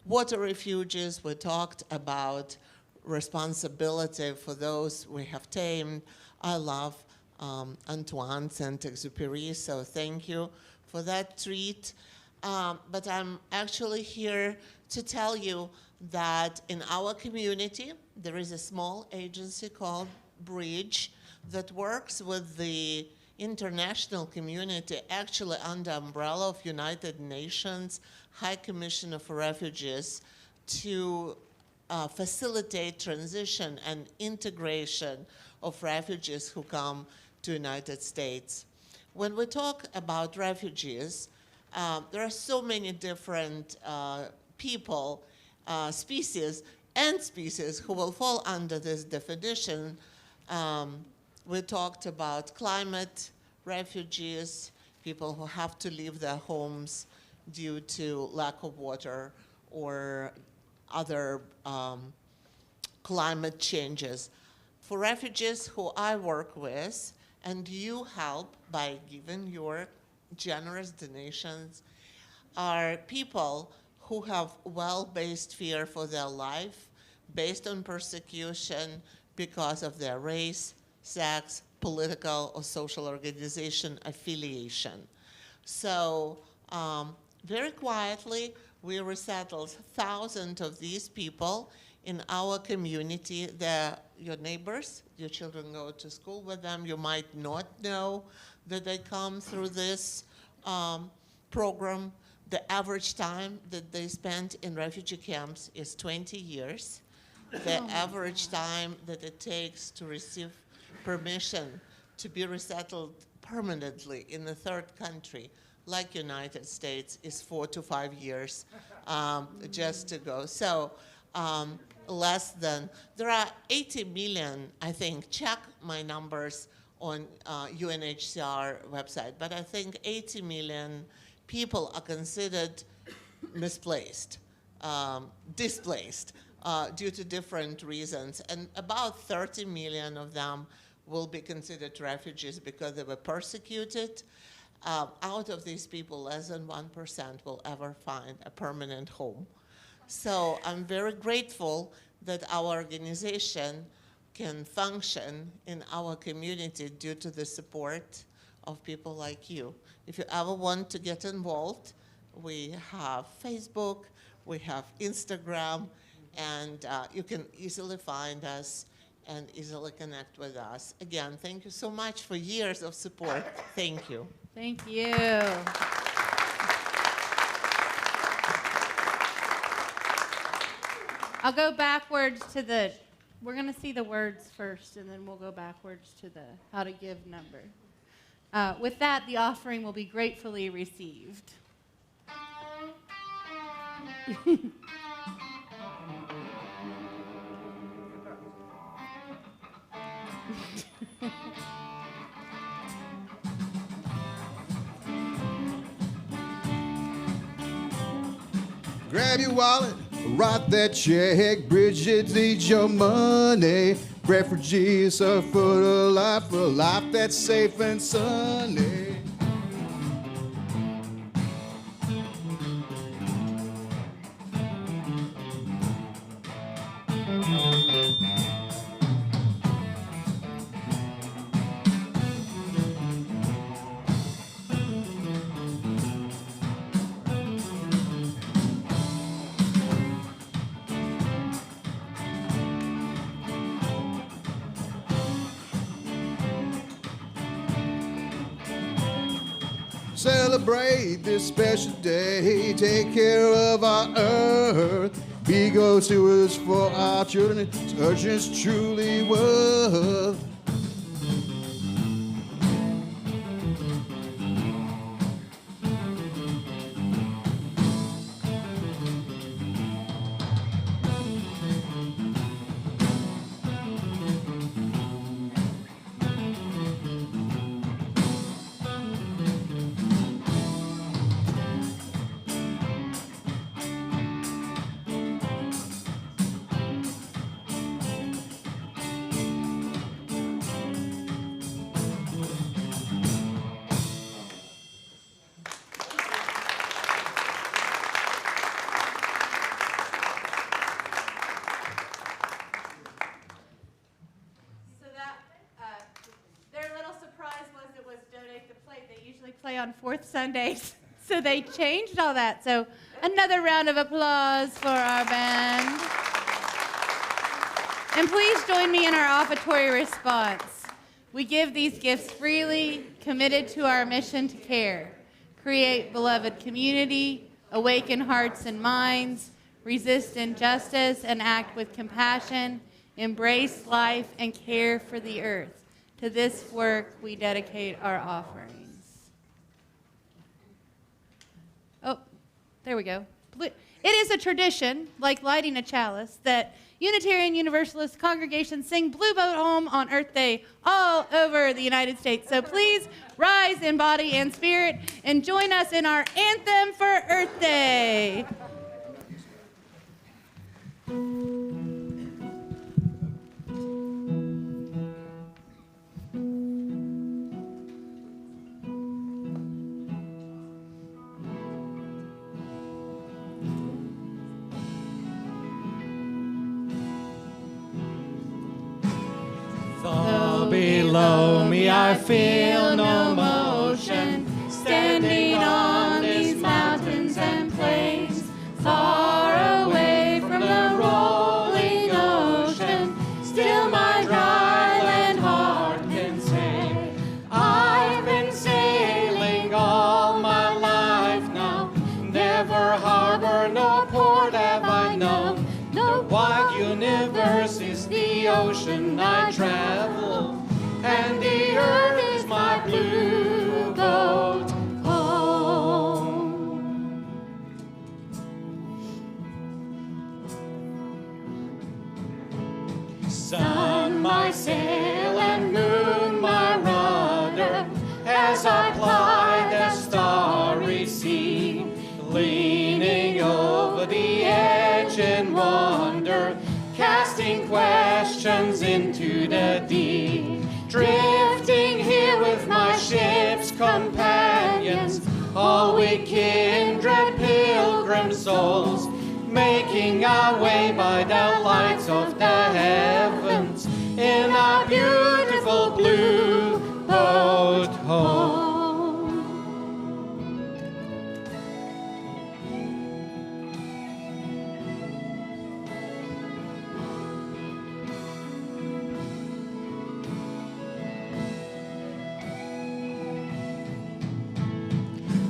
water refuges, we talked about responsibility for those we have tamed. I love Antoine Saint-Exupéry, so thank you for that treat. But I'm actually here to tell you that in our community, there is a small agency called Bridge that works with the international community, actually under umbrella of United Nations High Commissioner for Refugees, to facilitate transition and integration of refugees who come to United States. When we talk about refugees, there are so many different people, species who will fall under this definition. We talked about climate refugees, people who have to leave their homes due to lack of water or other climate changes. For refugees who I work with, and you help by giving your generous donations, are people who have well-based fear for their life based on persecution because of their race, sex, political or social organization affiliation. So very quietly, we resettled thousands of these people in our community. They're your neighbors, your children go to school with them. You might not know that they come through this program. The average time that they spend in refugee camps is 20 years. The average time that it takes to receive permission to be resettled permanently in a third country, like United States, is 4 to 5 years just to go. So less than, there are 80 million, I think, check my numbers on UNHCR website, but I think 80 million people are considered misplaced, displaced due to different reasons. And about 30 million of them will be considered refugees because they were persecuted. Out of these people, less than 1% will ever find a permanent home. So I'm very grateful that our organization can function in our community due to the support of people like you. If you ever want to get involved, we have Facebook, we have Instagram, and you can easily find us and easily connect with us. Again, thank you so much for years of support. Thank you. Thank you. I'll go backwards to the, we're going to see the words first, and then we'll go backwards to the how to give number. With that, the offering will be gratefully received. Grab your wallet, write that check. Bridget needs your money. Refugees are for a life that's safe and sunny. Celebrate this special day. Take care of our earth. Be good stewards for our children. It's urgent, truly worth. play on fourth Sundays, so they changed all that. So another round of applause for our band. And please join me in our offertory response. We give these gifts freely, committed to our mission to care, create beloved community, awaken hearts and minds, resist injustice and act with compassion, embrace life and care for the earth. To this work, we dedicate our offerings. Oh, there we go. It is a tradition, like lighting a chalice, that Unitarian Universalist congregations sing Blue Boat Home on Earth Day all over the United States. So please rise in body and spirit and join us in our anthem for Earth Day. Far below me I feel no motion, standing on these mountains and plains, far away from the rolling ocean, still my dry land heart can say, I've been sailing all my life now, never harbor nor port have I known, the wide universe is the ocean I travel, and the earth is my blue boat home. Sun, my sail, and moon, my rudder, as I ply the starry sea, leaning over the edge in wonder, casting questions into the deep, drifting here with my ship's companions, all we kindred pilgrim souls, making our way by the lights of the heavens in our beautiful blue boat home.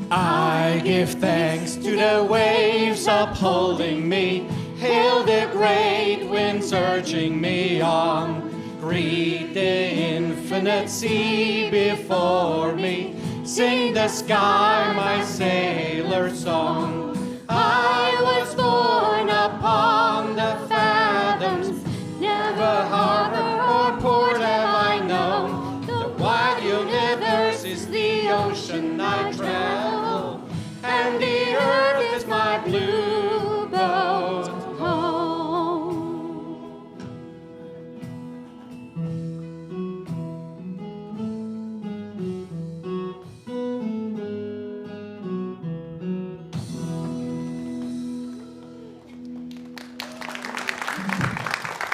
I give thanks to the waves upholding me, hail the great winds urging me on, greet the infinite sea before me, sing the sky my sailor song. I was born upon the fathoms, never harbor or port have I known, the wide universe is the ocean I travel, and the earth is my blue boat home.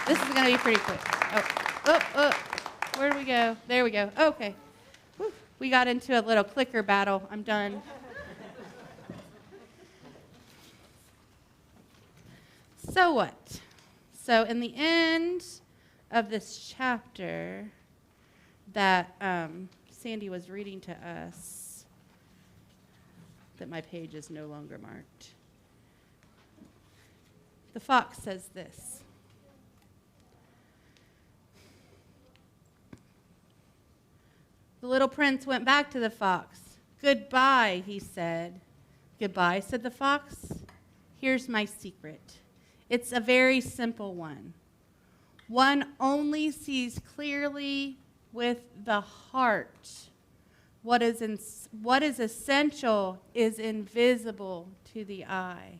This is going to be pretty quick. Oh. Where do we go? There we go. Okay. Whew. We got into a little clicker battle. I'm done. So what? So in the end of this chapter that Sandy was reading to us, that my page is no longer marked, the fox says this. The little prince went back to the fox. Goodbye, he said. Goodbye, said the fox. Here's my secret. It's a very simple one. One only sees clearly with the heart. What is essential is invisible to the eye.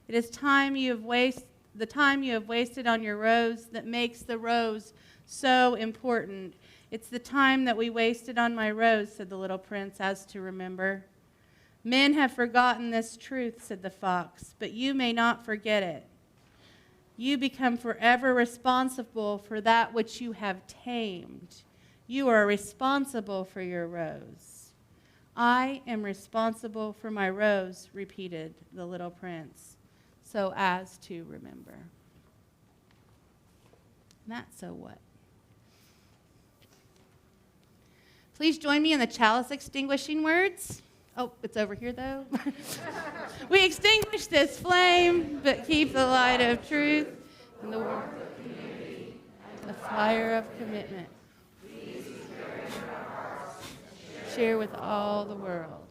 It is the time you have wasted on your rose that makes the rose so important. It's the time that we wasted on my rose, said the little prince, as to remember. Men have forgotten this truth, said the fox, but you may not forget it. You become forever responsible for that which you have tamed. You are responsible for your rose. I am responsible for my rose, repeated the little prince, so as to remember. Not so what? Please join me in the chalice extinguishing words. Oh, it's over here though. We extinguish this flame, but keep the light of truth in the world of community, the fire of commitment. Share with all the world.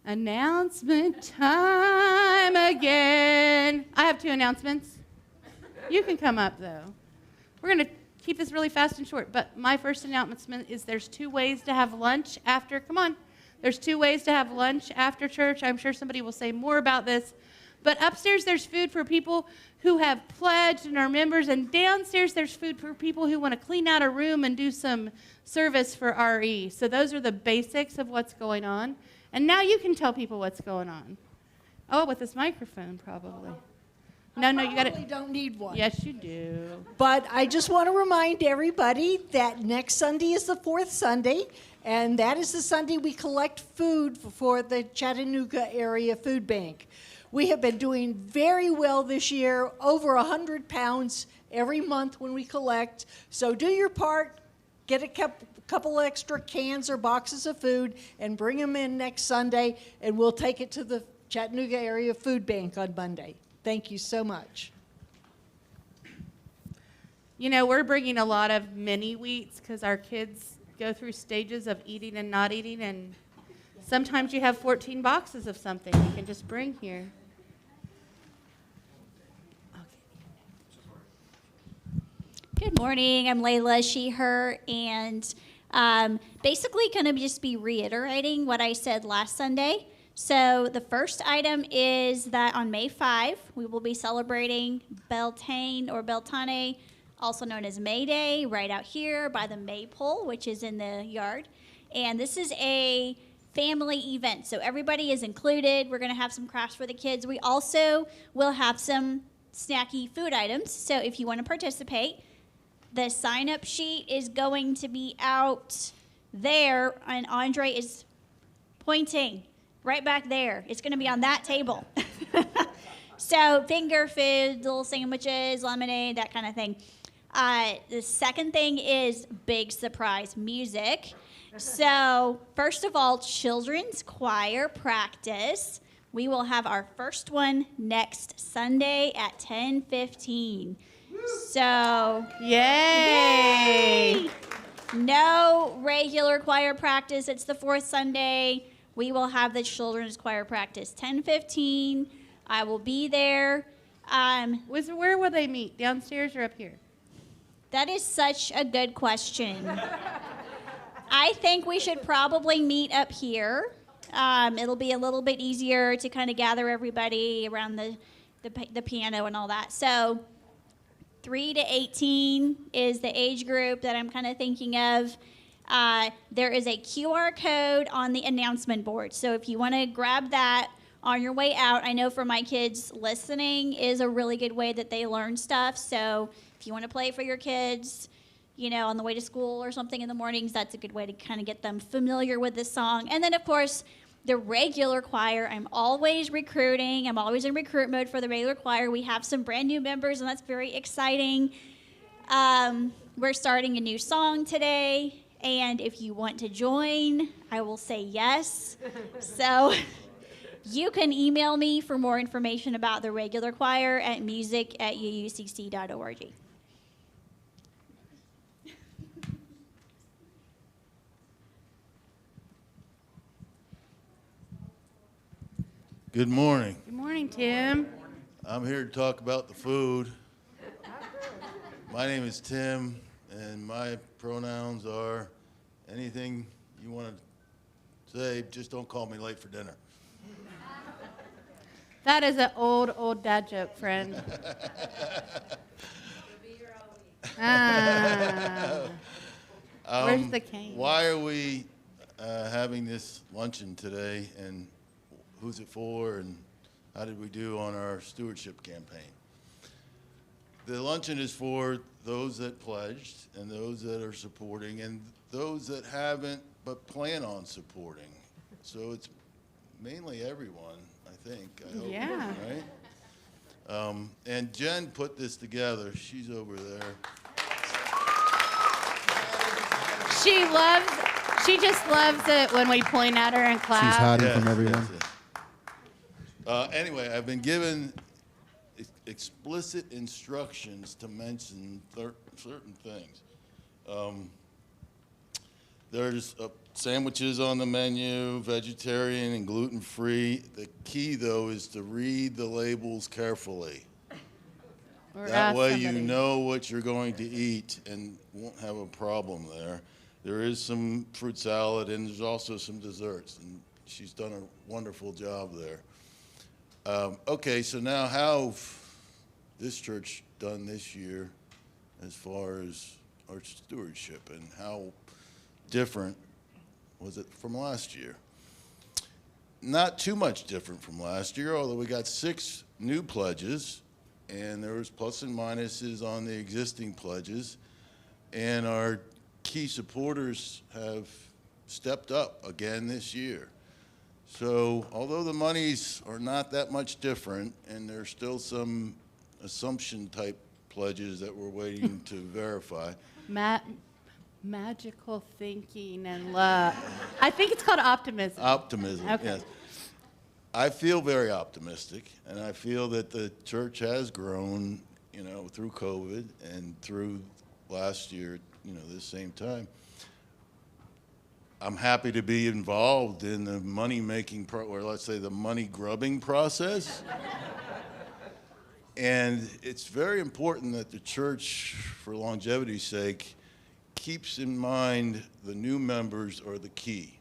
Announcement time again. I have 2 announcements. You can come up though. We're going to keep this really fast and short, but my first announcement is there's 2 ways to have lunch after, come on. There's 2 ways to have lunch after church. I'm sure somebody will say more about this. But upstairs there's food for people who have pledged and are members, and downstairs there's food for people who want to clean out a room and do some service for RE. So those are the basics of what's going on. And now you can tell people what's going on. Oh, with this microphone probably. No, you got Probably don't need one. Yes, you do. But I just want to remind everybody that next Sunday is the 4th Sunday, and that is the Sunday we collect food for the Chattanooga Area Food Bank. We have been doing very well this year, over 100 pounds every month when we collect. So do your part, get a couple extra cans or boxes of food, and bring them in next Sunday, and we'll take it to the Chattanooga Area Food Bank on Monday. Thank you so much. You know, we're bringing a lot of mini wheats because our kids go through stages of eating and not eating, and sometimes you have 14 boxes of something you can just bring here. Good morning. I'm Layla, she, her, and basically going to just be reiterating what I said last Sunday. So the first item is that on May 5, we will be celebrating Beltane or Beltane, also known as May Day, right out here by the maypole, which is in the yard. And this is a family event, so everybody is included. We're going to have some crafts for the kids. We also will have some snacky food items, so if you want to participate, the sign-up sheet is going to be out there, and Andre is pointing right back there. It's going to be on that table. So finger food, little sandwiches, lemonade, that kind of thing. The second thing is big surprise music. So first of all, children's choir practice. We will have our first one next Sunday at 10:15. So, yay! No regular choir practice. It's the 4th Sunday. We will have the children's choir practice 10:15. I will be there. Where will they meet? Downstairs or up here? That is such a good question. I think we should probably meet up here. It'll be a little bit easier to kind of gather everybody around the piano and all that. So 3 to 18 is the age group that I'm kind of thinking of. There is a QR code on the announcement board. So if you want to grab that on your way out, I know for my kids, listening is a really good way that they learn stuff. So if you want to play for your kids, you know, on the way to school or something in the mornings, that's a good way to kind of get them familiar with this song. And then, of course, the regular choir, I'm always recruiting. I'm always in recruit mode for the regular choir. We have some brand new members, and that's very exciting. We're starting a new song today, and if you want to join, I will say yes. So you can email me for more information about the regular choir at music@uucc.org. Good morning. Good morning, Tim. I'm here to talk about the food. My name is Tim, and my pronouns are anything you want to say, just don't call me late for dinner. That is an old dad joke, friend. Where's the cane? Why are we having this luncheon today, and who's it for, and how did we do on our stewardship campaign? the luncheon is for those that pledged and those that are supporting and those that haven't but plan on supporting. So it's mainly everyone, I think. I hope, Yeah. right? And Jen put this together. She's over there. She just loves it when we point at her and clap. She's hiding from everyone. Anyway, I've been given explicit instructions to mention certain things. There's sandwiches on the menu, vegetarian and gluten-free. The key, though, is to read the labels carefully. Or That ask way somebody. you know what you're going to eat and won't have a problem there. There is some fruit salad and there's also some desserts, and she's done a wonderful job there. Okay, so now how this church done this year as far as our stewardship, and how different was it from last year? Not too much different from last year, although we got 6 new pledges, and there was plus and minuses on the existing pledges, and our key supporters have stepped up again this year. So although the monies are not that much different, and there's still some assumption type pledges that we're waiting to verify. Magical thinking and love. I think it's called optimism. Optimism, Okay. yes. I feel very optimistic, and I feel that the church has grown, through COVID and through last year, this same time. I'm happy to be involved in the money-making, or let's say the money-grubbing process. And it's very important that the church, for longevity's sake, keeps in mind the new members are the key.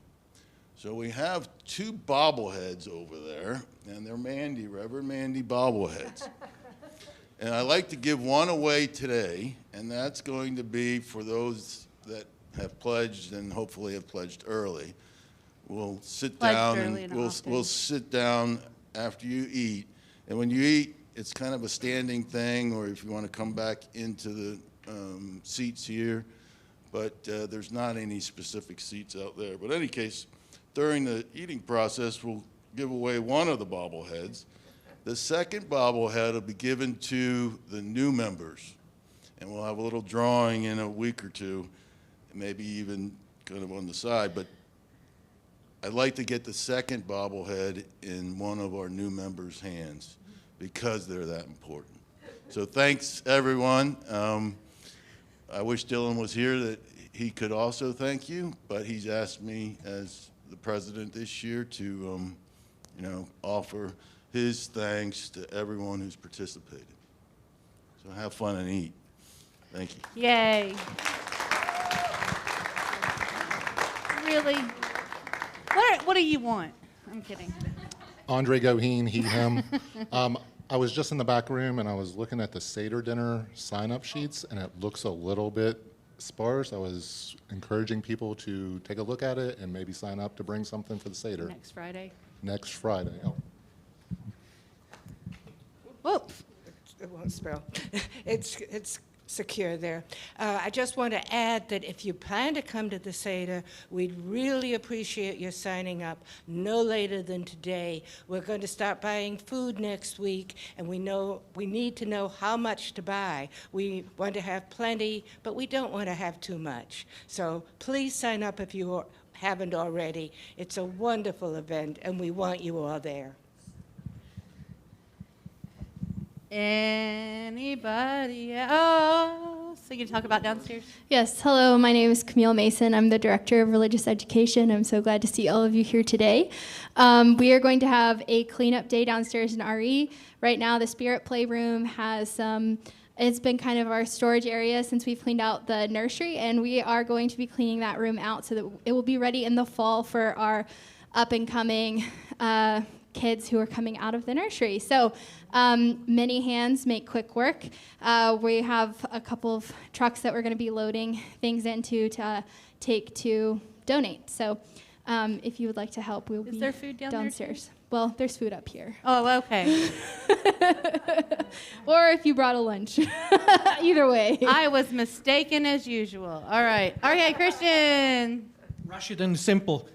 So we have 2 bobbleheads over there, and they're Reverend Mandy bobbleheads. And I like to give one away today, and that's going to be for those that have pledged and hopefully have pledged early. We'll sit down and we'll sit down after you eat. And when you eat, it's kind of a standing thing, or if you want to come back into the seats here, but there's not any specific seats out there. But in any case, during the eating process, we'll give away one of the bobbleheads. The second bobblehead will be given to the new members, and we'll have a little drawing in a week or two, maybe even kind of on the side, but I'd like to get the second bobblehead in one of our new members' hands because they're that important. So thanks, everyone. I wish Dylan was here that he could also thank you, but he's asked me as the president this year to, offer his thanks to everyone who's participated. So have fun and eat. Thank you. Yay. Really? What do you want? I'm kidding. Andre Goheen, he, him. I was just in the back room and I was looking at the Seder dinner sign-up sheets, and it looks a little bit sparse. I was encouraging people to take a look at it and maybe sign up to bring something for the Seder. Next Friday. Next Friday. Oh. Whoop. It won't spill. It's secure there. I just want to add that if you plan to come to the Seder, we'd really appreciate your signing up no later than today. We're going to start buying food next week, and we need to know how much to buy. We want to have plenty, but we don't want to have too much. So please sign up if you haven't already. It's a wonderful event, and we want you all there. Anybody else? So you can talk about downstairs? Yes, hello, my name is Camille Mason. I'm the Director of Religious Education. I'm so glad to see all of you here today. We are going to have a cleanup day downstairs in RE. Right now, the Spirit Playroom has it's been kind of our storage area since we've cleaned out the nursery, and we are going to be cleaning that room out so that it will be ready in the fall for our up-and-coming kids who are coming out of the nursery. So many hands make quick work. We have a couple of trucks that we're going to be loading things into to take to donate. So if you would like to help, we'll be there food down there, too? downstairs. Well, there's food up here. Oh, okay. Or if you brought a lunch. Either way. I was mistaken as usual. All right. Okay, Christian. Rush it and simple.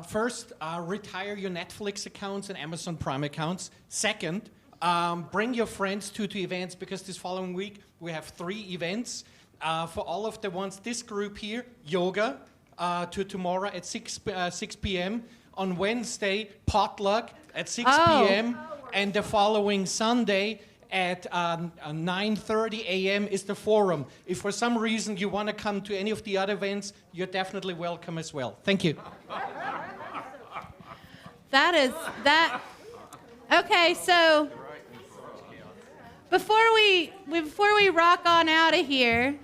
First, retire your Netflix accounts and Amazon Prime accounts. Second, bring your friends to events, because this following week we have 3 events. For all of the ones, this group here, yoga to tomorrow at 6 p.m. On Wednesday, potluck at 6 p.m. And the following Sunday at 9:30 a.m. is the forum. If for some reason you want to come to any of the other events, you're definitely welcome as well. Thank you. Okay, so before we rock on out of here,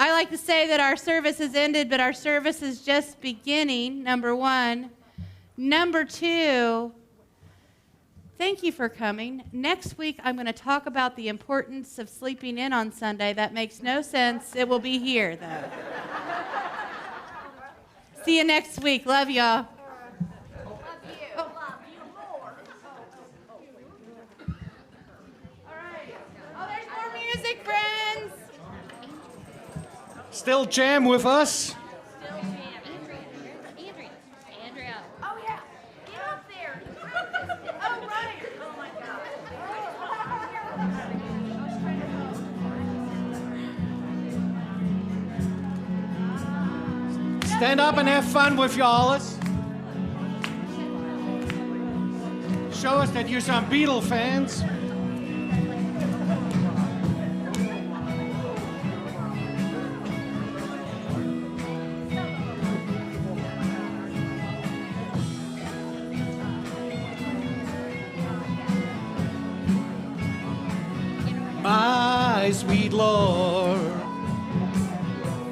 I like to say that our service has ended, but our service is just beginning, number 1. Number 2, thank you for coming. Next week, I'm going to talk about the importance of sleeping in on Sunday. That makes no sense. It will be here, though. See you next week. Love y'all. Music, friends. Still jam with us. Andrea. Oh, yeah. Get up there. Oh, right. Oh, my God. Stand up and have fun with y'all. Show us that you're some Beatle fans. My sweet Lord,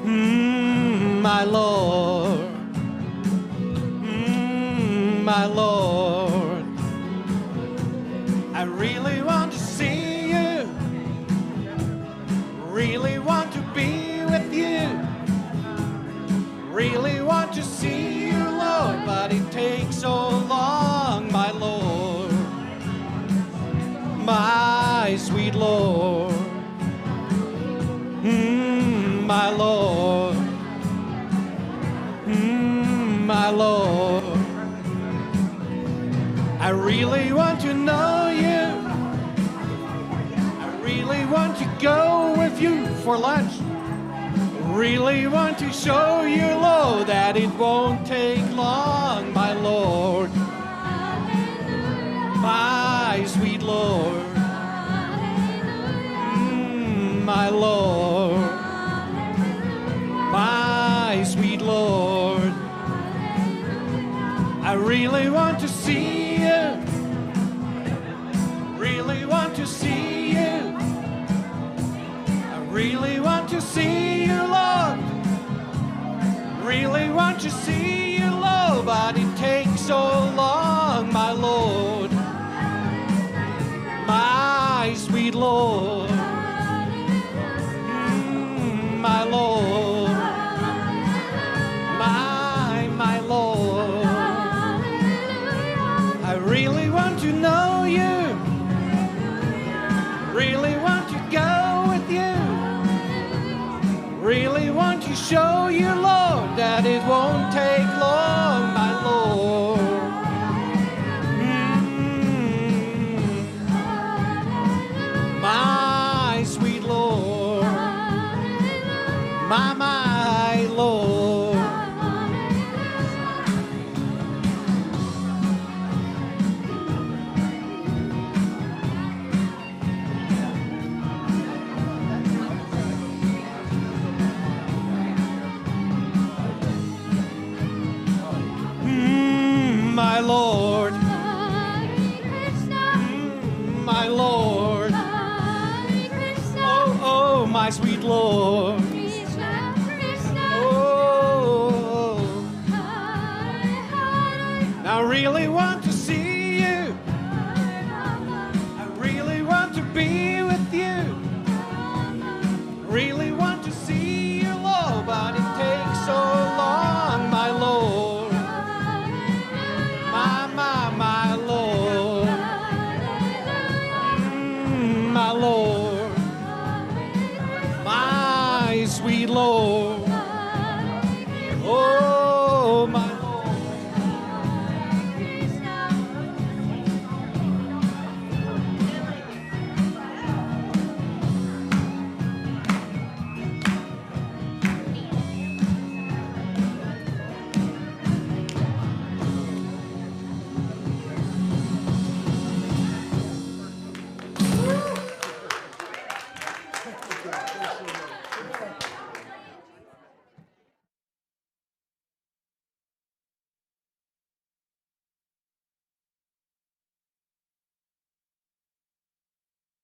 my Lord, my Lord, I really want to see you, really want to be with you, really want to see you, Lord, but it takes so long, my Lord, my sweet Lord, my Lord, my Lord, I really want to know you, I really want to go with you for lunch, really want to show you, Lord, that it won't take long, my Lord, my sweet Lord, my Lord, my sweet Lord, I really want to see you, really want to see you, I really want to see you, Lord, really want to see you, Lord, but it takes so long, my Lord, my sweet Lord, my Lord, my Lord, I really want to know you, really want to go with you, really want to show you, Lord, that it won't take long, my Lord. My sweet Lord, my Lord. My Lord, my Lord, oh, my sweet Lord, oh, I really want to see you, I really want to be with you, really want to see you, Lord, but it takes so long, my Lord. sweet Lord.